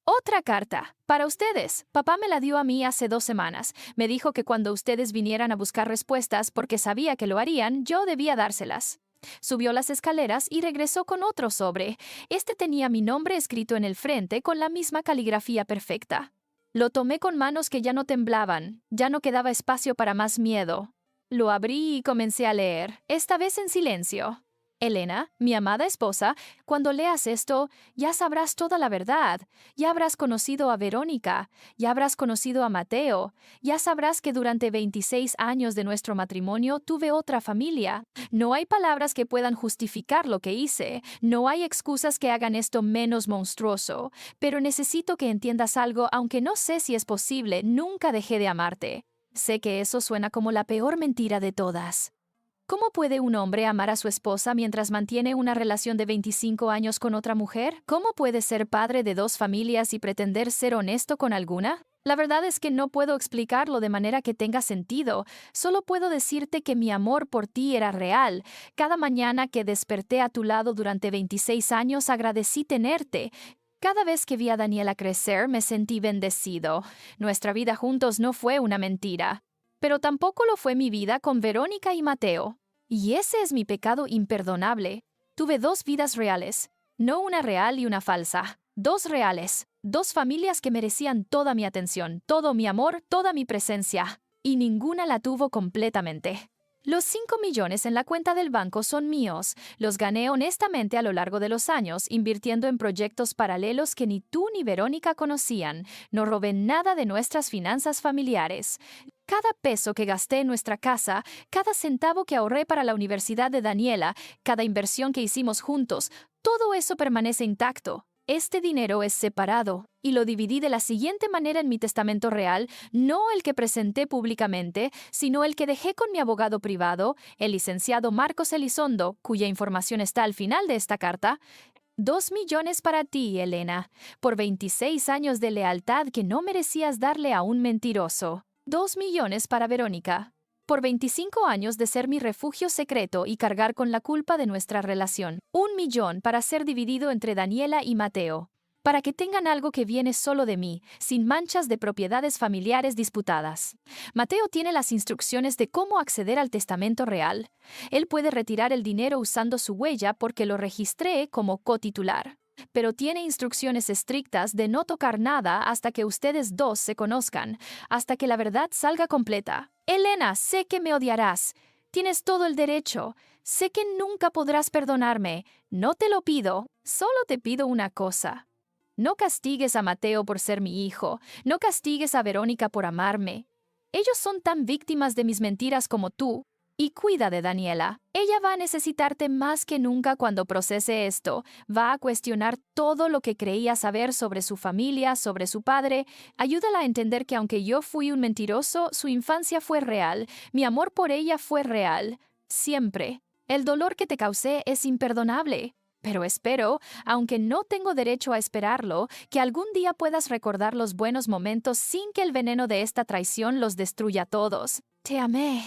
S1: «Otra carta. Para ustedes. Papá me la dio a mí hace 2 semanas. Me dijo que cuando ustedes vinieran a buscar respuestas, porque sabía que lo harían, yo debía dárselas». Subió las escaleras y regresó con otro sobre. Este tenía mi nombre escrito en el frente con la misma caligrafía perfecta. Lo tomé con manos que ya no temblaban. Ya no quedaba espacio para más miedo. Lo abrí y comencé a leer, esta vez en silencio. Elena, mi amada esposa, cuando leas esto, ya sabrás toda la verdad. Ya habrás conocido a Verónica, ya habrás conocido a Mateo, ya sabrás que durante 26 años de nuestro matrimonio tuve otra familia. No hay palabras que puedan justificar lo que hice, no hay excusas que hagan esto menos monstruoso, pero necesito que entiendas algo, aunque no sé si es posible, nunca dejé de amarte. Sé que eso suena como la peor mentira de todas. ¿Cómo puede un hombre amar a su esposa mientras mantiene una relación de 25 años con otra mujer? ¿Cómo puede ser padre de 2 familias y pretender ser honesto con alguna? La verdad es que no puedo explicarlo de manera que tenga sentido. Solo puedo decirte que mi amor por ti era real. Cada mañana que desperté a tu lado durante 26 años agradecí tenerte. Cada vez que vi a Daniela crecer me sentí bendecido. Nuestra vida juntos no fue una mentira, pero tampoco lo fue mi vida con Verónica y Mateo. Y ese es mi pecado imperdonable. Tuve dos vidas reales, no una real y una falsa. Dos reales, dos familias que merecían toda mi atención, todo mi amor, toda mi presencia. Y ninguna la tuvo completamente. Los 5 millones en la cuenta del banco son míos. Los gané honestamente a lo largo de los años, invirtiendo en proyectos paralelos que ni tú ni Verónica conocían. No robé nada de nuestras finanzas familiares. Cada peso que gasté en nuestra casa, cada centavo que ahorré para la universidad de Daniela, cada inversión que hicimos juntos, todo eso permanece intacto. Este dinero es separado, y lo dividí de la siguiente manera en mi testamento real, no el que presenté públicamente, sino el que dejé con mi abogado privado, el licenciado Marcos Elizondo, cuya información está al final de esta carta. 2 millones para ti, Elena, por 26 años de lealtad que no merecías darle a un mentiroso. 2 millones para Verónica, por 25 años de ser mi refugio secreto y cargar con la culpa de nuestra relación. 1 millón para ser dividido entre Daniela y Mateo, para que tengan algo que viene solo de mí, sin manchas de propiedades familiares disputadas. Mateo tiene las instrucciones de cómo acceder al testamento real. Él puede retirar el dinero usando su huella porque lo registré como cotitular. Pero tiene instrucciones estrictas de no tocar nada hasta que ustedes dos se conozcan, hasta que la verdad salga completa. Elena, sé que me odiarás. Tienes todo el derecho. Sé que nunca podrás perdonarme. No te lo pido. Solo te pido una cosa. No castigues a Mateo por ser mi hijo. No castigues a Verónica por amarme. Ellos son tan víctimas de mis mentiras como tú. Y cuida de Daniela. Ella va a necesitarte más que nunca cuando procese esto. Va a cuestionar todo lo que creía saber sobre su familia, sobre su padre. Ayúdala a entender que aunque yo fui un mentiroso, su infancia fue real. Mi amor por ella fue real. Siempre. El dolor que te causé es imperdonable. Pero espero, aunque no tengo derecho a esperarlo, que algún día puedas recordar los buenos momentos sin que el veneno de esta traición los destruya a todos. Te amé.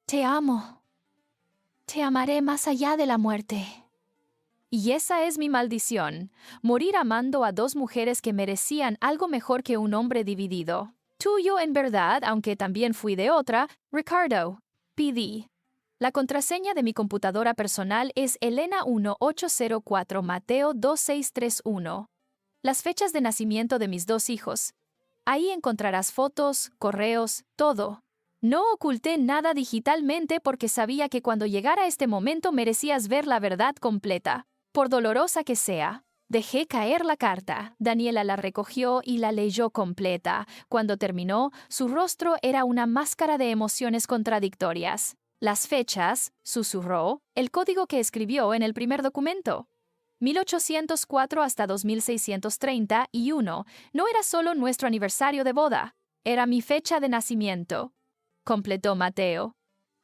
S1: Te amo. Te amaré más allá de la muerte. Y esa es mi maldición, morir amando a dos mujeres que merecían algo mejor que un hombre dividido. Tuyo en verdad, aunque también fui de otra, Ricardo. PD. La contraseña de mi computadora personal es Elena1804 Mateo 2631. Las fechas de nacimiento de mis dos hijos. Ahí encontrarás fotos, correos, todo. No oculté nada digitalmente porque sabía que cuando llegara este momento merecías ver la verdad completa, por dolorosa que sea. Dejé caer la carta. Daniela la recogió y la leyó completa. Cuando terminó, su rostro era una máscara de emociones contradictorias. Las fechas, susurró, el código que escribió en el primer documento. 1804 hasta 2631, no era solo nuestro aniversario de boda, era mi fecha de nacimiento. Completó Mateo.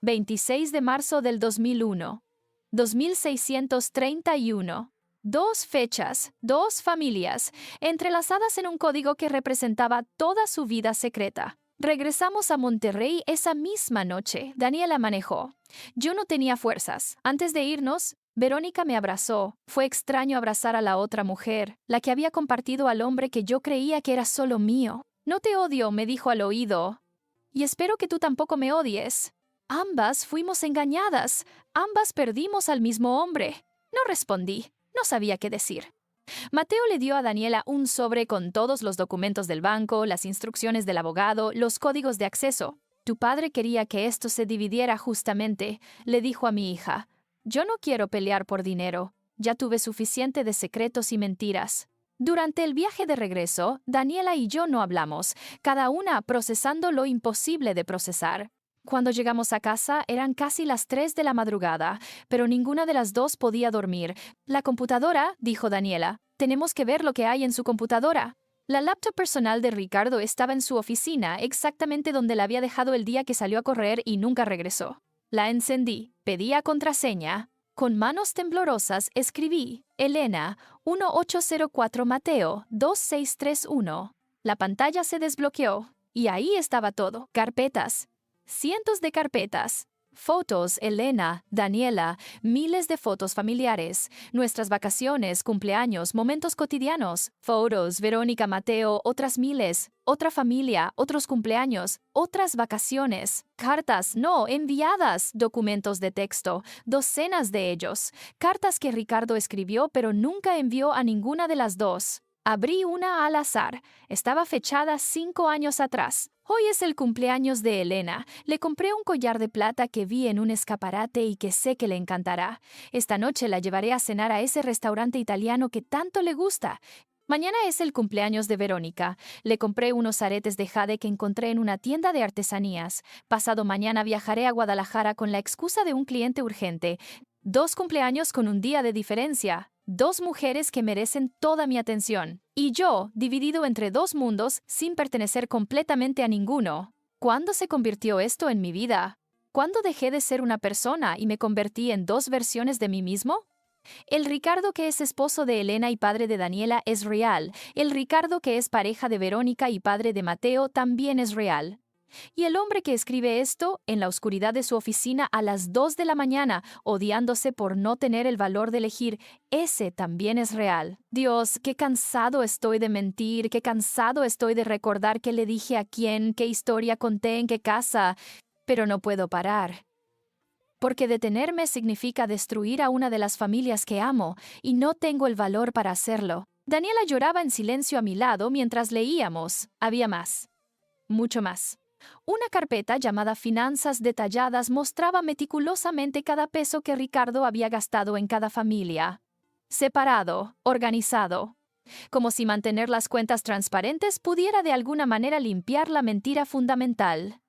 S1: 26 de marzo del 2001. 2631. 2 fechas, 2 familias, entrelazadas en un código que representaba toda su vida secreta. Regresamos a Monterrey esa misma noche. Daniela manejó. Yo no tenía fuerzas. Antes de irnos, Verónica me abrazó. Fue extraño abrazar a la otra mujer, la que había compartido al hombre que yo creía que era solo mío. No te odio, me dijo al oído. Y espero que tú tampoco me odies. Ambas fuimos engañadas. Ambas perdimos al mismo hombre. No respondí. No sabía qué decir. Mateo le dio a Daniela un sobre con todos los documentos del banco, las instrucciones del abogado, los códigos de acceso. Tu padre quería que esto se dividiera justamente, le dijo a mi hija. Yo no quiero pelear por dinero. Ya tuve suficiente de secretos y mentiras. Durante el viaje de regreso, Daniela y yo no hablamos, cada una procesando lo imposible de procesar. Cuando llegamos a casa eran casi las 3 de la madrugada, pero ninguna de las dos podía dormir. La computadora, dijo Daniela, tenemos que ver lo que hay en su computadora. La laptop personal de Ricardo estaba en su oficina, exactamente donde la había dejado el día que salió a correr y nunca regresó. La encendí, pedía contraseña. Con manos temblorosas escribí, Elena, 1804 Mateo, 2631. La pantalla se desbloqueó, y ahí estaba todo, carpetas. Cientos de carpetas. Fotos, Elena, Daniela, miles de fotos familiares, nuestras vacaciones, cumpleaños, momentos cotidianos, fotos, Verónica, Mateo, otras miles, otra familia, otros cumpleaños, otras vacaciones, cartas, no, enviadas, documentos de texto, docenas de ellos, cartas que Ricardo escribió pero nunca envió a ninguna de las dos. Abrí una al azar. Estaba fechada 5 años atrás. Hoy es el cumpleaños de Elena. Le compré un collar de plata que vi en un escaparate y que sé que le encantará. Esta noche la llevaré a cenar a ese restaurante italiano que tanto le gusta. Mañana es el cumpleaños de Verónica. Le compré unos aretes de jade que encontré en una tienda de artesanías. Pasado mañana viajaré a Guadalajara con la excusa de un cliente urgente. 2 cumpleaños con un día de diferencia. 2 mujeres que merecen toda mi atención. Y yo, dividido entre 2 mundos, sin pertenecer completamente a ninguno. ¿Cuándo se convirtió esto en mi vida? ¿Cuándo dejé de ser una persona y me convertí en 2 versiones de mí mismo? El Ricardo que es esposo de Elena y padre de Daniela es real. El Ricardo que es pareja de Verónica y padre de Mateo también es real. Y el hombre que escribe esto, en la oscuridad de su oficina a las 2 de la mañana, odiándose por no tener el valor de elegir, ese también es real. Dios, qué cansado estoy de mentir, qué cansado estoy de recordar qué le dije a quién, qué historia conté en qué casa, pero no puedo parar. Porque detenerme significa destruir a una de las familias que amo, y no tengo el valor para hacerlo. Daniela lloraba en silencio a mi lado mientras leíamos. Había más. Mucho más. Una carpeta llamada Finanzas Detalladas mostraba meticulosamente cada peso que Ricardo había gastado en cada familia. Separado, organizado. Como si mantener las cuentas transparentes pudiera de alguna manera limpiar la mentira fundamental.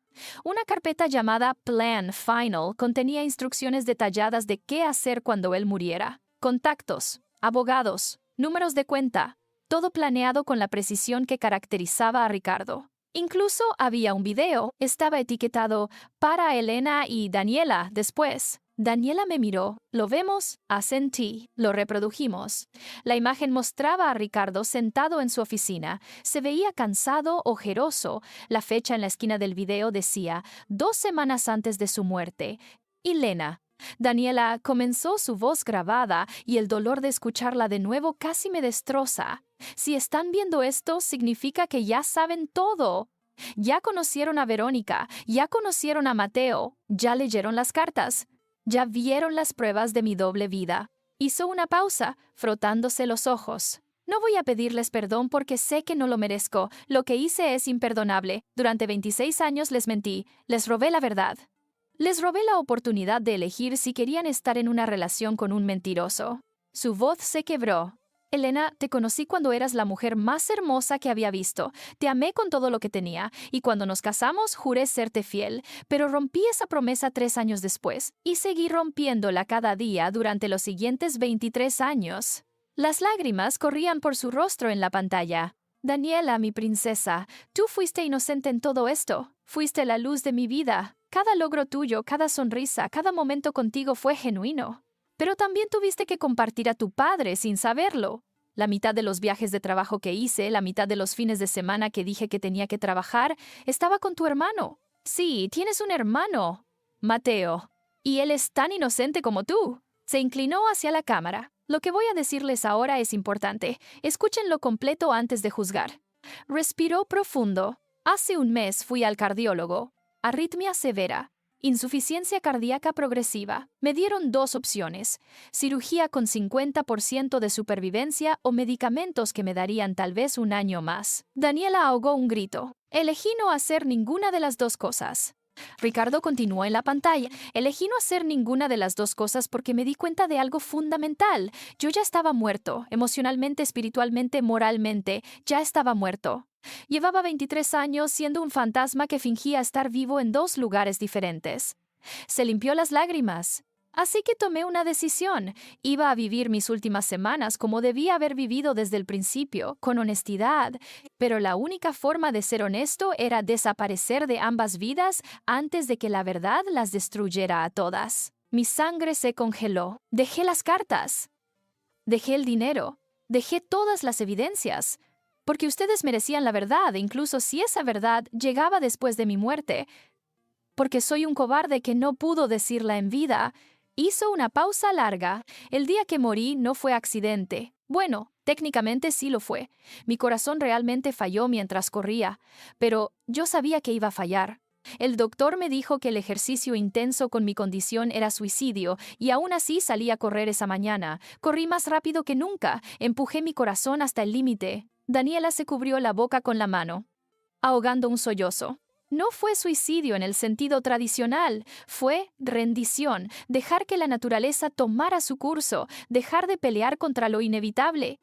S1: Una carpeta llamada Plan Final contenía instrucciones detalladas de qué hacer cuando él muriera. Contactos, abogados, números de cuenta, todo planeado con la precisión que caracterizaba a Ricardo. Incluso había un video, estaba etiquetado para Elena y Daniela después. Daniela me miró, lo vemos, asentí, lo reprodujimos. La imagen mostraba a Ricardo sentado en su oficina. Se veía cansado, ojeroso. La fecha en la esquina del video decía 2 semanas antes de su muerte. Y Lena. Daniela comenzó su voz grabada y el dolor de escucharla de nuevo casi me destroza. Si están viendo esto, significa que ya saben todo. Ya conocieron a Verónica, ya conocieron a Mateo, ya leyeron las cartas, ya vieron las pruebas de mi doble vida. Hizo una pausa, frotándose los ojos. No voy a pedirles perdón porque sé que no lo merezco. Lo que hice es imperdonable. Durante 26 años les mentí, les robé la verdad. Les robé la oportunidad de elegir si querían estar en una relación con un mentiroso. Su voz se quebró. Elena, te conocí cuando eras la mujer más hermosa que había visto. Te amé con todo lo que tenía, y cuando nos casamos juré serte fiel, pero rompí esa promesa 3 años después, y seguí rompiéndola cada día durante los siguientes 23 años. Las lágrimas corrían por su rostro en la pantalla. Daniela, mi princesa, tú fuiste inocente en todo esto. Fuiste la luz de mi vida. Cada logro tuyo, cada sonrisa, cada momento contigo fue genuino. Pero también tuviste que compartir a tu padre sin saberlo. La mitad de los viajes de trabajo que hice, la mitad de los fines de semana que dije que tenía que trabajar, estaba con tu hermano. Sí, tienes un hermano, Mateo. Y él es tan inocente como tú. Se inclinó hacia la cámara. Lo que voy a decirles ahora es importante. Escúchenlo completo antes de juzgar. Respiró profundo. Hace un mes fui al cardiólogo. Arritmia severa. Insuficiencia cardíaca progresiva. Me dieron 2 opciones: cirugía con 50% de supervivencia o medicamentos que me darían tal vez un año más. Daniela ahogó un grito. Elegí no hacer ninguna de las 2 cosas. Ricardo continuó en la pantalla. Elegí no hacer ninguna de las 2 cosas porque me di cuenta de algo fundamental. Yo ya estaba muerto, emocionalmente, espiritualmente, moralmente. Ya estaba muerto. Llevaba 23 años siendo un fantasma que fingía estar vivo en 2 lugares diferentes. Se limpió las lágrimas. Así que tomé una decisión. Iba a vivir mis últimas semanas como debía haber vivido desde el principio, con honestidad. Pero la única forma de ser honesto era desaparecer de ambas vidas antes de que la verdad las destruyera a todas. Mi sangre se congeló. Dejé las cartas. Dejé el dinero. Dejé todas las evidencias. Porque ustedes merecían la verdad, incluso si esa verdad llegaba después de mi muerte. porque soy un cobarde que no pudo decirla en vida. Hizo una pausa larga. El día que morí no fue accidente. Bueno, técnicamente sí lo fue. Mi corazón realmente falló mientras corría, pero yo sabía que iba a fallar. El doctor me dijo que el ejercicio intenso con mi condición era suicidio y aún así salí a correr esa mañana. Corrí más rápido que nunca, empujé mi corazón hasta el límite. Daniela se cubrió la boca con la mano, ahogando un sollozo. No fue suicidio en el sentido tradicional, fue rendición, dejar que la naturaleza tomara su curso, dejar de pelear contra lo inevitable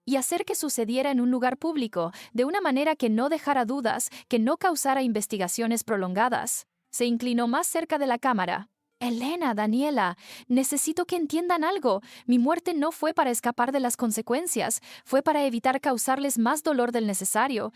S1: y hacer que sucediera en un lugar público, de una manera que no dejara dudas, que no causara investigaciones prolongadas. Se inclinó más cerca de la cámara. Elena, Daniela, necesito que entiendan algo. Mi muerte no fue para escapar de las consecuencias, fue para evitar causarles más dolor del necesario.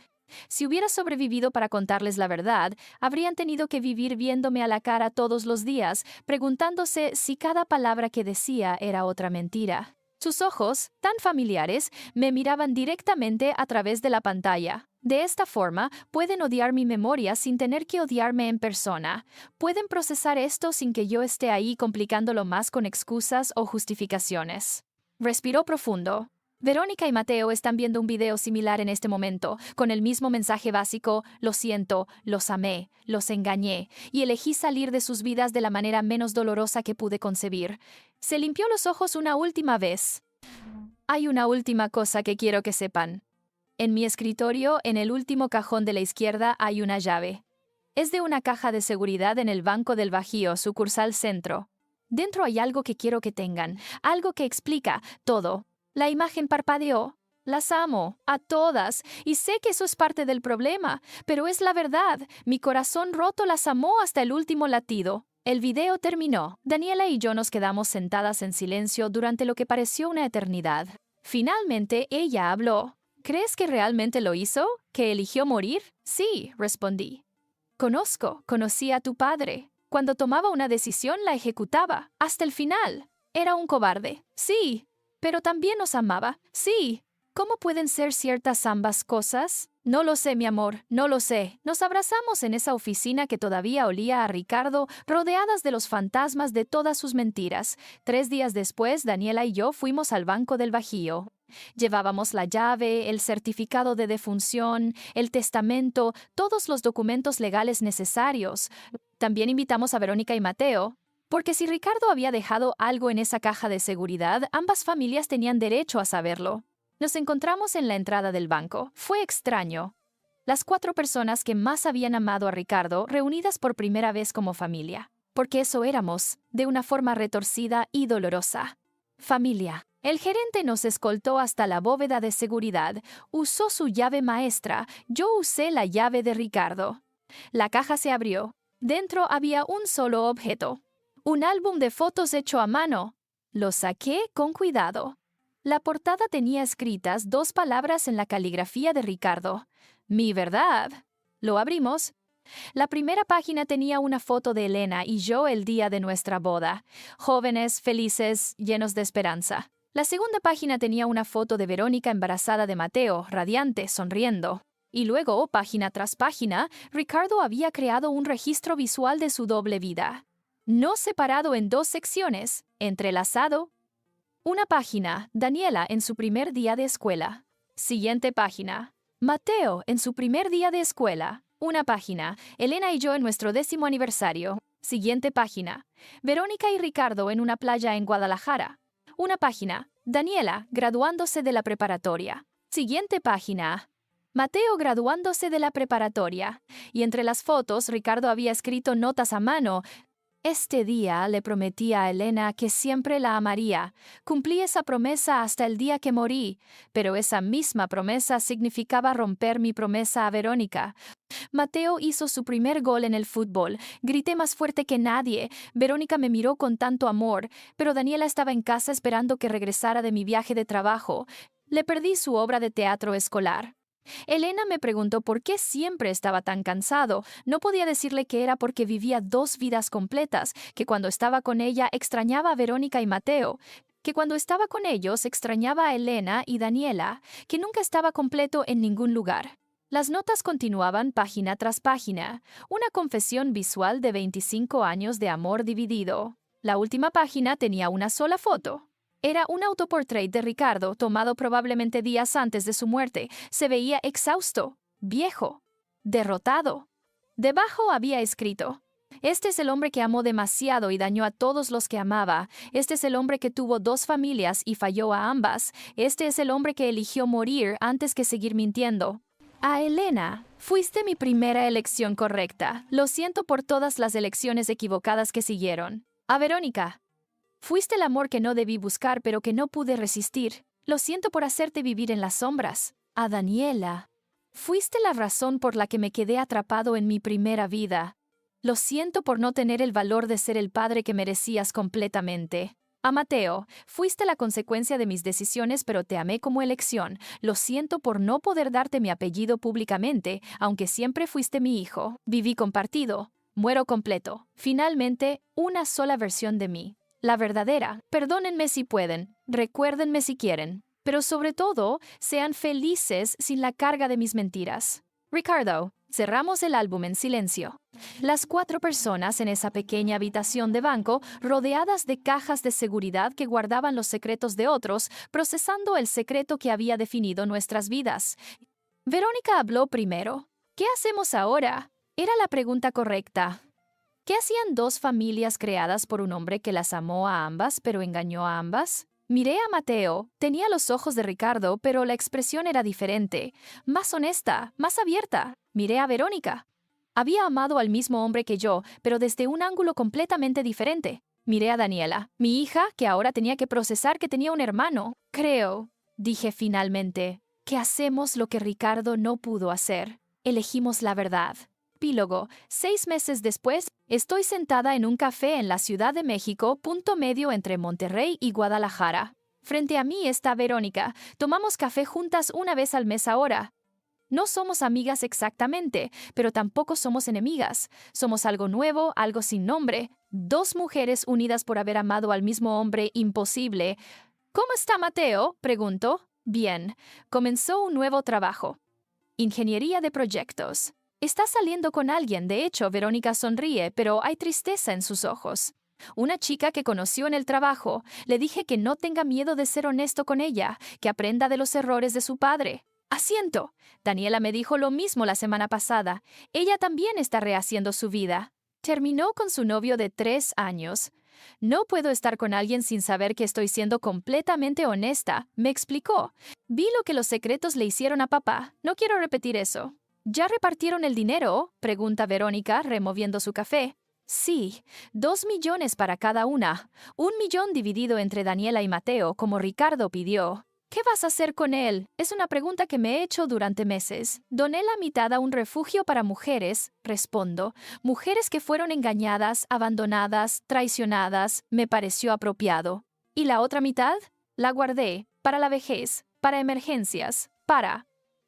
S1: Si hubiera sobrevivido para contarles la verdad, habrían tenido que vivir viéndome a la cara todos los días, preguntándose si cada palabra que decía era otra mentira. Sus ojos, tan familiares, me miraban directamente a través de la pantalla. De esta forma, pueden odiar mi memoria sin tener que odiarme en persona. Pueden procesar esto sin que yo esté ahí complicándolo más con excusas o justificaciones. Respiró profundo. Verónica y Mateo están viendo un video similar en este momento, con el mismo mensaje básico: lo siento, los amé, los engañé, y elegí salir de sus vidas de la manera menos dolorosa que pude concebir. Se limpió los ojos una última vez. Hay una última cosa que quiero que sepan. En mi escritorio, en el último cajón de la izquierda, hay una llave. Es de una caja de seguridad en el Banco del Bajío, sucursal Centro. Dentro hay algo que quiero que tengan, algo que explica todo. La imagen parpadeó. Las amo, a todas, y sé que eso es parte del problema, pero es la verdad. Mi corazón roto las amó hasta el último latido. El video terminó. Daniela y yo nos quedamos sentadas en silencio durante lo que pareció una eternidad. Finalmente, ella habló. ¿Crees que realmente lo hizo? ¿Que eligió morir? Sí, respondí. Conocí a tu padre. Cuando tomaba una decisión, la ejecutaba, hasta el final. Era un cobarde. Sí. Pero también nos amaba. Sí. ¿Cómo pueden ser ciertas ambas cosas? No lo sé, mi amor, no lo sé. Nos abrazamos en esa oficina que todavía olía a Ricardo, rodeadas de los fantasmas de todas sus mentiras. 3 días después, Daniela y yo fuimos al Banco del Bajío. Llevábamos la llave, el certificado de defunción, el testamento, todos los documentos legales necesarios. También invitamos a Verónica y Mateo, porque si Ricardo había dejado algo en esa caja de seguridad, ambas familias tenían derecho a saberlo. Nos encontramos en la entrada del banco. Fue extraño. Las 4 personas que más habían amado a Ricardo reunidas por primera vez como familia. Porque eso éramos, de una forma retorcida y dolorosa. Familia. El gerente nos escoltó hasta la bóveda de seguridad. Usó su llave maestra. Yo usé la llave de Ricardo. La caja se abrió. Dentro había un solo objeto. Un álbum de fotos hecho a mano. Lo saqué con cuidado. La portada tenía escritas 2 palabras en la caligrafía de Ricardo. Mi verdad. Lo abrimos. La primera página tenía una foto de Elena y yo el día de nuestra boda. Jóvenes, felices, llenos de esperanza. La segunda página tenía una foto de Verónica embarazada de Mateo, radiante, sonriendo. Y luego, página tras página, Ricardo había creado un registro visual de su doble vida. No separado en 2 secciones, entrelazado. Una página, Daniela en su primer día de escuela. Siguiente página, Mateo en su primer día de escuela. Una página, Elena y yo en nuestro 10º aniversario. Siguiente página, Verónica y Ricardo en una playa en Guadalajara. Una página, Daniela graduándose de la preparatoria. Siguiente página, Mateo graduándose de la preparatoria. Y entre las fotos, Ricardo había escrito notas a mano. Este día le prometí a Elena que siempre la amaría. Cumplí esa promesa hasta el día que morí, pero esa misma promesa significaba romper mi promesa a Verónica. Mateo hizo su primer gol en el fútbol. Grité más fuerte que nadie. Verónica me miró con tanto amor, pero Daniela estaba en casa esperando que regresara de mi viaje de trabajo. Le perdí su obra de teatro escolar. Elena me preguntó por qué siempre estaba tan cansado. No podía decirle que era porque vivía 2 vidas completas, que cuando estaba con ella extrañaba a Verónica y Mateo, que cuando estaba con ellos extrañaba a Elena y Daniela, que nunca estaba completo en ningún lugar. Las notas continuaban página tras página, una confesión visual de 25 años de amor dividido. La última página tenía una sola foto. Era un autoportrait de Ricardo tomado probablemente días antes de su muerte. Se veía exhausto, viejo, derrotado. Debajo había escrito: este es el hombre que amó demasiado y dañó a todos los que amaba. Este es el hombre que tuvo 2 familias y falló a ambas. Este es el hombre que eligió morir antes que seguir mintiendo. A Elena, fuiste mi primera elección correcta. Lo siento por todas las elecciones equivocadas que siguieron. A Verónica, fuiste el amor que no debí buscar pero que no pude resistir. Lo siento por hacerte vivir en las sombras. A Daniela, fuiste la razón por la que me quedé atrapado en mi primera vida. Lo siento por no tener el valor de ser el padre que merecías completamente. A Mateo, fuiste la consecuencia de mis decisiones, pero te amé como elección. Lo siento por no poder darte mi apellido públicamente, aunque siempre fuiste mi hijo. Viví compartido, muero completo. Finalmente, una sola versión de mí. La verdadera. Perdónenme si pueden, recuérdenme si quieren, pero sobre todo, sean felices sin la carga de mis mentiras. Ricardo. Cerramos el álbum en silencio. Las 4 personas en esa pequeña habitación de banco, rodeadas de cajas de seguridad que guardaban los secretos de otros, procesando el secreto que había definido nuestras vidas. Verónica habló primero. ¿Qué hacemos ahora? Era la pregunta correcta. ¿Qué hacían 2 familias creadas por un hombre que las amó a ambas pero engañó a ambas? Miré a Mateo. Tenía los ojos de Ricardo, pero la expresión era diferente, más honesta, más abierta. Miré a Verónica. Había amado al mismo hombre que yo, pero desde un ángulo completamente diferente. Miré a Daniela, mi hija, que ahora tenía que procesar que tenía un hermano. Creo, dije finalmente, que hacemos lo que Ricardo no pudo hacer. Elegimos la verdad. Epílogo. 6 meses después, estoy sentada en un café en la Ciudad de México, punto medio entre Monterrey y Guadalajara. Frente a mí está Verónica. Tomamos café juntas una vez al mes ahora. No somos amigas exactamente, pero tampoco somos enemigas. Somos algo nuevo, algo sin nombre. 2 mujeres unidas por haber amado al mismo hombre imposible. ¿Cómo está Mateo?, preguntó. Bien. Comenzó un nuevo trabajo. Ingeniería de proyectos. Está saliendo con alguien. De hecho, Verónica sonríe, pero hay tristeza en sus ojos. Una chica que conoció en el trabajo. Le dije que no tenga miedo de ser honesto con ella, que aprenda de los errores de su padre. Asiento. Daniela me dijo lo mismo la semana pasada. Ella también está rehaciendo su vida. Terminó con su novio de 3 años. No puedo estar con alguien sin saber que estoy siendo completamente honesta, me explicó. Vi lo que los secretos le hicieron a papá. No quiero repetir eso. ¿Ya repartieron el dinero?, pregunta Verónica, removiendo su café. Sí, 2 millones para cada una. 1 millón dividido entre Daniela y Mateo, como Ricardo pidió. ¿Qué vas a hacer con él? Es una pregunta que me he hecho durante meses. Doné la mitad a un refugio para mujeres, respondo. Mujeres que fueron engañadas, abandonadas, traicionadas, me pareció apropiado. ¿Y la otra mitad? La guardé, para la vejez, para emergencias,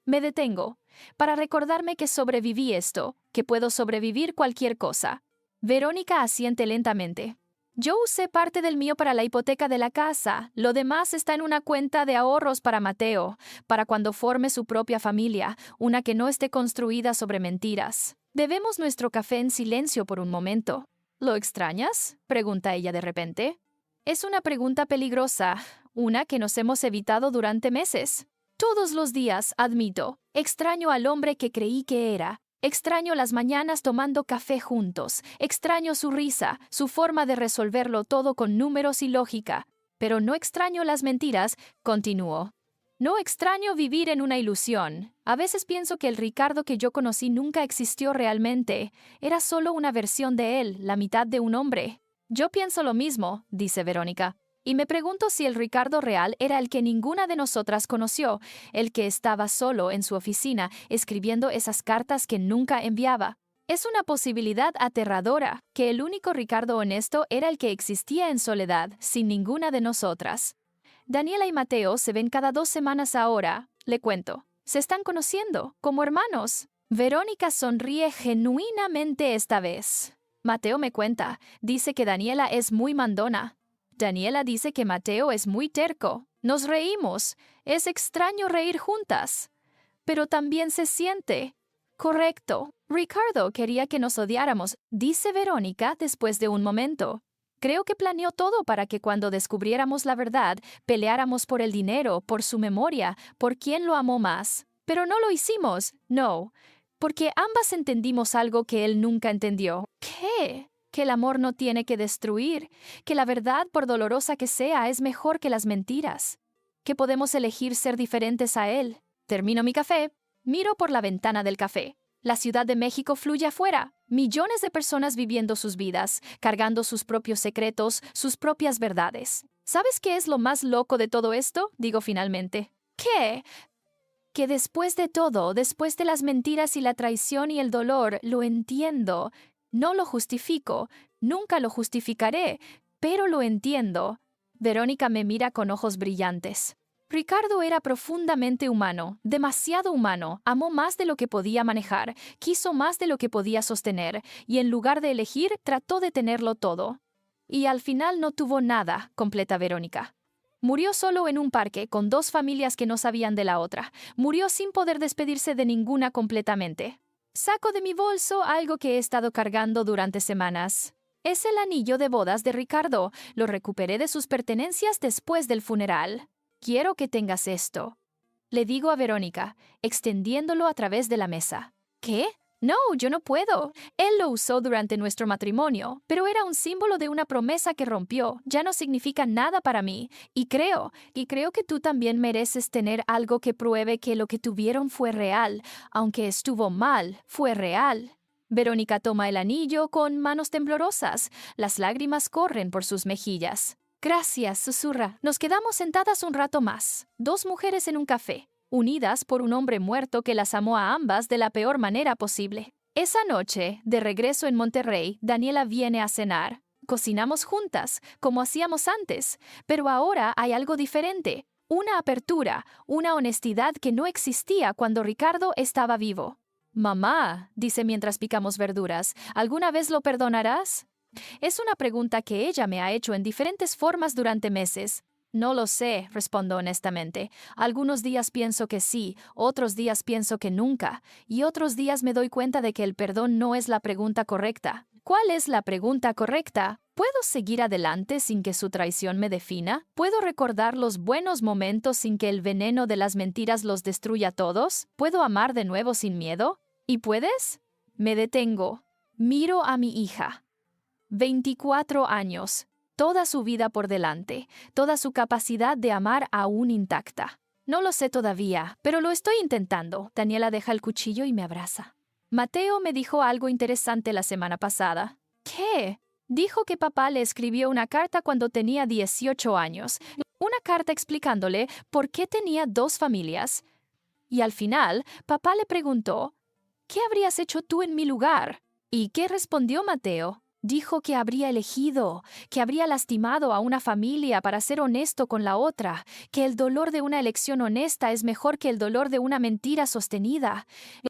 S1: Me detengo, para recordarme que sobreviví esto, que puedo sobrevivir cualquier cosa. Verónica asiente lentamente. Yo usé parte del mío para la hipoteca de la casa. Lo demás está en una cuenta de ahorros para Mateo, para cuando forme su propia familia, una que no esté construida sobre mentiras. Bebemos nuestro café en silencio por un momento. ¿Lo extrañas?, pregunta ella de repente. Es una pregunta peligrosa, una que nos hemos evitado durante meses. Todos los días, admito, extraño al hombre que creí que era. Extraño las mañanas tomando café juntos. Extraño su risa, su forma de resolverlo todo con números y lógica. Pero no extraño las mentiras, continuó. No extraño vivir en una ilusión. A veces pienso que el Ricardo que yo conocí nunca existió realmente. Era solo una versión de él, la mitad de un hombre. Yo pienso lo mismo, dice Verónica. Y me pregunto si el Ricardo real era el que ninguna de nosotras conoció, el que estaba solo en su oficina escribiendo esas cartas que nunca enviaba. Es una posibilidad aterradora, que el único Ricardo honesto era el que existía en soledad, sin ninguna de nosotras. Daniela y Mateo se ven cada 2 semanas ahora, le cuento. Se están conociendo, como hermanos. Verónica sonríe genuinamente esta vez. Mateo me cuenta, dice que Daniela es muy mandona. Daniela dice que Mateo es muy terco. Nos reímos. Es extraño reír juntas. pero también se siente. Correcto. Ricardo quería que nos odiáramos, dice Verónica después de un momento. Creo que planeó todo para que cuando descubriéramos la verdad, peleáramos por el dinero, por su memoria, por quién lo amó más. Pero no lo hicimos, no, porque ambas entendimos algo que él nunca entendió. ¿Qué? Que el amor no tiene que destruir, que la verdad, por dolorosa que sea, es mejor que las mentiras, que podemos elegir ser diferentes a él. Termino mi café, miro por la ventana del café. La Ciudad de México fluye afuera. Millones de personas viviendo sus vidas, cargando sus propios secretos, sus propias verdades. ¿Sabes qué es lo más loco de todo esto? Digo finalmente. ¿Qué? Que después de todo, después de las mentiras y la traición y el dolor, lo entiendo. No lo justifico, nunca lo justificaré, pero lo entiendo. Verónica me mira con ojos brillantes. Ricardo era profundamente humano, demasiado humano, amó más de lo que podía manejar, quiso más de lo que podía sostener, y en lugar de elegir, trató de tenerlo todo. Y al final no tuvo nada, completa Verónica. Murió solo en un parque, con dos familias que no sabían de la otra. Murió sin poder despedirse de ninguna completamente. Saco de mi bolso algo que he estado cargando durante semanas. Es el anillo de bodas de Ricardo. Lo recuperé de sus pertenencias después del funeral. Quiero que tengas esto. Le digo a Verónica, extendiéndolo a través de la mesa. ¿Qué? No, yo no puedo. Él lo usó durante nuestro matrimonio, pero era un símbolo de una promesa que rompió. Ya no significa nada para mí. Y creo que tú también mereces tener algo que pruebe que lo que tuvieron fue real, aunque estuvo mal, fue real. Verónica toma el anillo con manos temblorosas. Las lágrimas corren por sus mejillas. Gracias, susurra. Nos quedamos sentadas un rato más. Dos mujeres en un café, unidas por un hombre muerto que las amó a ambas de la peor manera posible. Esa noche, de regreso en Monterrey, Daniela viene a cenar. Cocinamos juntas, como hacíamos antes, pero ahora hay algo diferente. Una apertura, una honestidad que no existía cuando Ricardo estaba vivo. Mamá, dice mientras picamos verduras, ¿alguna vez lo perdonarás? Es una pregunta que ella me ha hecho en diferentes formas durante meses. No lo sé, respondo honestamente. Algunos días pienso que sí, otros días pienso que nunca, y otros días me doy cuenta de que el perdón no es la pregunta correcta. ¿Cuál es la pregunta correcta? ¿Puedo seguir adelante sin que su traición me defina? ¿Puedo recordar los buenos momentos sin que el veneno de las mentiras los destruya todos? ¿Puedo amar de nuevo sin miedo? ¿Y puedes? Me detengo. Miro a mi hija. 24 años, toda su vida por delante, toda su capacidad de amar aún intacta. No lo sé todavía, pero lo estoy intentando. Daniela deja el cuchillo y me abraza. Mateo me dijo algo interesante la semana pasada. ¿Qué? Dijo que papá le escribió una carta cuando tenía 18 años. Una carta explicándole por qué tenía dos familias. Y al final, papá le preguntó, ¿qué habrías hecho tú en mi lugar? ¿Y qué respondió Mateo? Dijo que habría elegido, que habría lastimado a una familia para ser honesto con la otra, que el dolor de una elección honesta es mejor que el dolor de una mentira sostenida.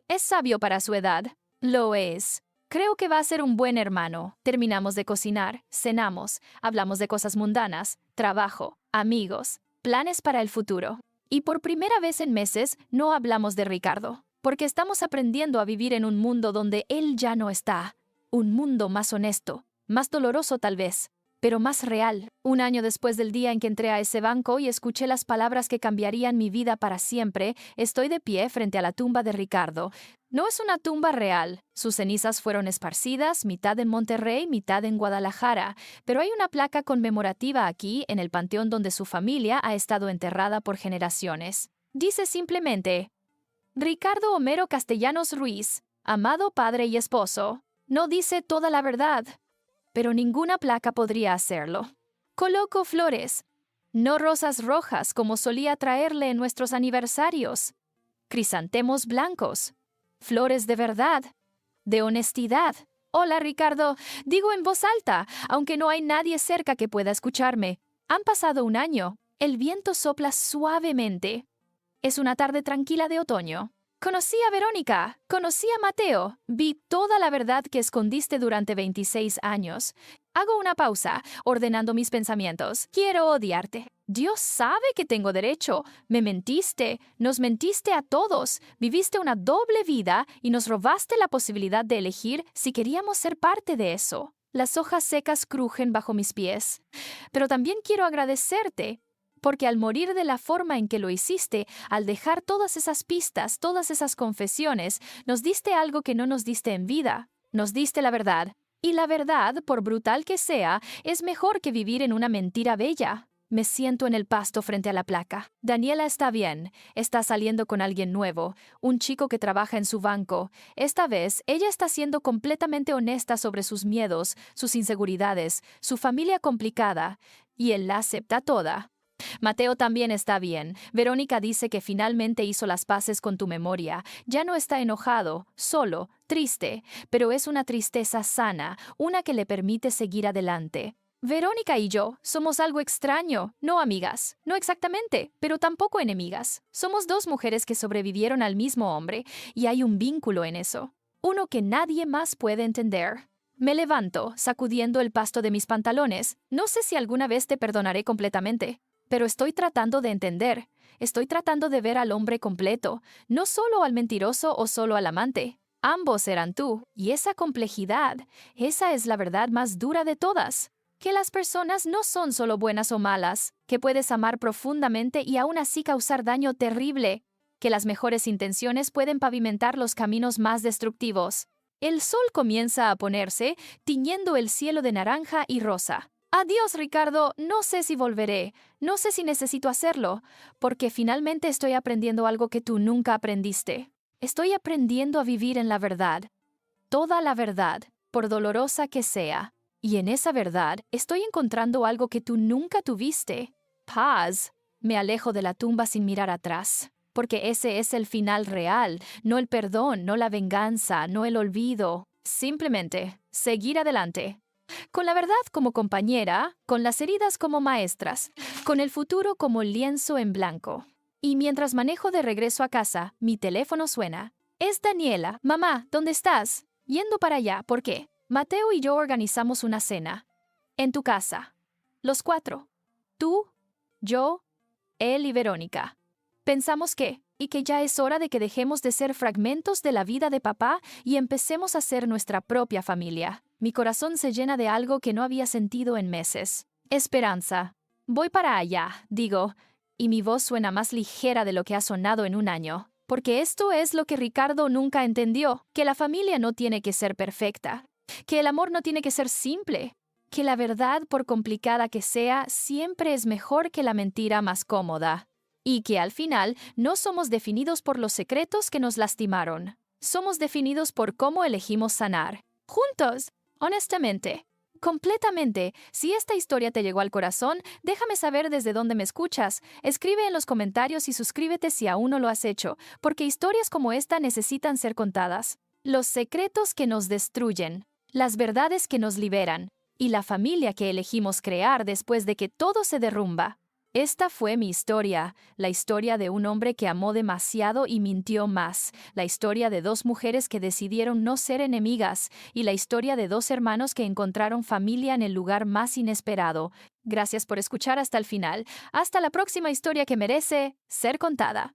S1: Es sabio para su edad. Lo es. Creo que va a ser un buen hermano. Terminamos de cocinar, cenamos, hablamos de cosas mundanas, trabajo, amigos, planes para el futuro. Y por primera vez en meses no hablamos de Ricardo, porque estamos aprendiendo a vivir en un mundo donde él ya no está. Un mundo más honesto, más doloroso tal vez, pero más real. Un año después del día en que entré a ese banco y escuché las palabras que cambiarían mi vida para siempre, estoy de pie frente a la tumba de Ricardo. No es una tumba real. Sus cenizas fueron esparcidas, mitad en Monterrey, mitad en Guadalajara, pero hay una placa conmemorativa aquí, en el panteón donde su familia ha estado enterrada por generaciones. Dice simplemente, Ricardo Homero Castellanos Ruiz, amado padre y esposo. No dice toda la verdad, pero ninguna placa podría hacerlo. Coloco flores, no rosas rojas como solía traerle en nuestros aniversarios. Crisantemos blancos, flores de verdad, de honestidad. Hola, Ricardo, digo en voz alta, aunque no hay nadie cerca que pueda escucharme. Han pasado un año, el viento sopla suavemente. Es una tarde tranquila de otoño. Conocí a Verónica, conocí a Mateo, vi toda la verdad que escondiste durante 26 años. Hago una pausa, ordenando mis pensamientos. Quiero odiarte. Dios sabe que tengo derecho. Me mentiste, nos mentiste a todos. Viviste una doble vida y nos robaste la posibilidad de elegir si queríamos ser parte de eso. Las hojas secas crujen bajo mis pies. Pero también quiero agradecerte, porque al morir de la forma en que lo hiciste, al dejar todas esas pistas, todas esas confesiones, nos diste algo que no nos diste en vida. Nos diste la verdad. Y la verdad, por brutal que sea, es mejor que vivir en una mentira bella. Me siento en el pasto frente a la placa. Daniela está bien. Está saliendo con alguien nuevo, un chico que trabaja en su banco. Esta vez, ella está siendo completamente honesta sobre sus miedos, sus inseguridades, su familia complicada, y él la acepta toda. Mateo también está bien. Verónica dice que finalmente hizo las paces con tu memoria. Ya no está enojado, solo, triste, pero es una tristeza sana, una que le permite seguir adelante. Verónica y yo somos algo extraño, no amigas, no exactamente, pero tampoco enemigas. Somos dos mujeres que sobrevivieron al mismo hombre, y hay un vínculo en eso, uno que nadie más puede entender. Me levanto, sacudiendo el pasto de mis pantalones. No sé si alguna vez te perdonaré completamente, pero estoy tratando de entender. Estoy tratando de ver al hombre completo, no solo al mentiroso o solo al amante. Ambos eran tú, y esa complejidad, esa es la verdad más dura de todas. Que las personas no son solo buenas o malas, que puedes amar profundamente y aún así causar daño terrible, que las mejores intenciones pueden pavimentar los caminos más destructivos. El sol comienza a ponerse, tiñendo el cielo de naranja y rosa. Adiós, Ricardo, no sé si volveré, no sé si necesito hacerlo, porque finalmente estoy aprendiendo algo que tú nunca aprendiste. Estoy aprendiendo a vivir en la verdad, toda la verdad, por dolorosa que sea. Y en esa verdad estoy encontrando algo que tú nunca tuviste. Paz. Me alejo de la tumba sin mirar atrás, porque ese es el final real, no el perdón, no la venganza, no el olvido. Simplemente seguir adelante. Con la verdad como compañera, con las heridas como maestras, con el futuro como lienzo en blanco. Y mientras manejo de regreso a casa, mi teléfono suena. Es Daniela. Mamá, ¿dónde estás? Yendo para allá, ¿por qué? Mateo y yo organizamos una cena. En tu casa. Los cuatro. Tú, yo, él y Verónica. Pensamos y que ya es hora de que dejemos de ser fragmentos de la vida de papá y empecemos a ser nuestra propia familia. Mi corazón se llena de algo que no había sentido en meses. Esperanza. Voy para allá, digo, y mi voz suena más ligera de lo que ha sonado en un año. Porque esto es lo que Ricardo nunca entendió, que la familia no tiene que ser perfecta, que el amor no tiene que ser simple, que la verdad, por complicada que sea, siempre es mejor que la mentira más cómoda. Y que al final no somos definidos por los secretos que nos lastimaron. Somos definidos por cómo elegimos sanar. Juntos, honestamente, completamente. Si esta historia te llegó al corazón, déjame saber desde dónde me escuchas. Escribe en los comentarios y suscríbete si aún no lo has hecho, porque historias como esta necesitan ser contadas. Los secretos que nos destruyen, las verdades que nos liberan, y la familia que elegimos crear después de que todo se derrumba. Esta fue mi historia, la historia de un hombre que amó demasiado y mintió más, la historia de dos mujeres que decidieron no ser enemigas, y la historia de dos hermanos que encontraron familia en el lugar más inesperado. Gracias por escuchar hasta el final. Hasta la próxima historia que merece ser contada.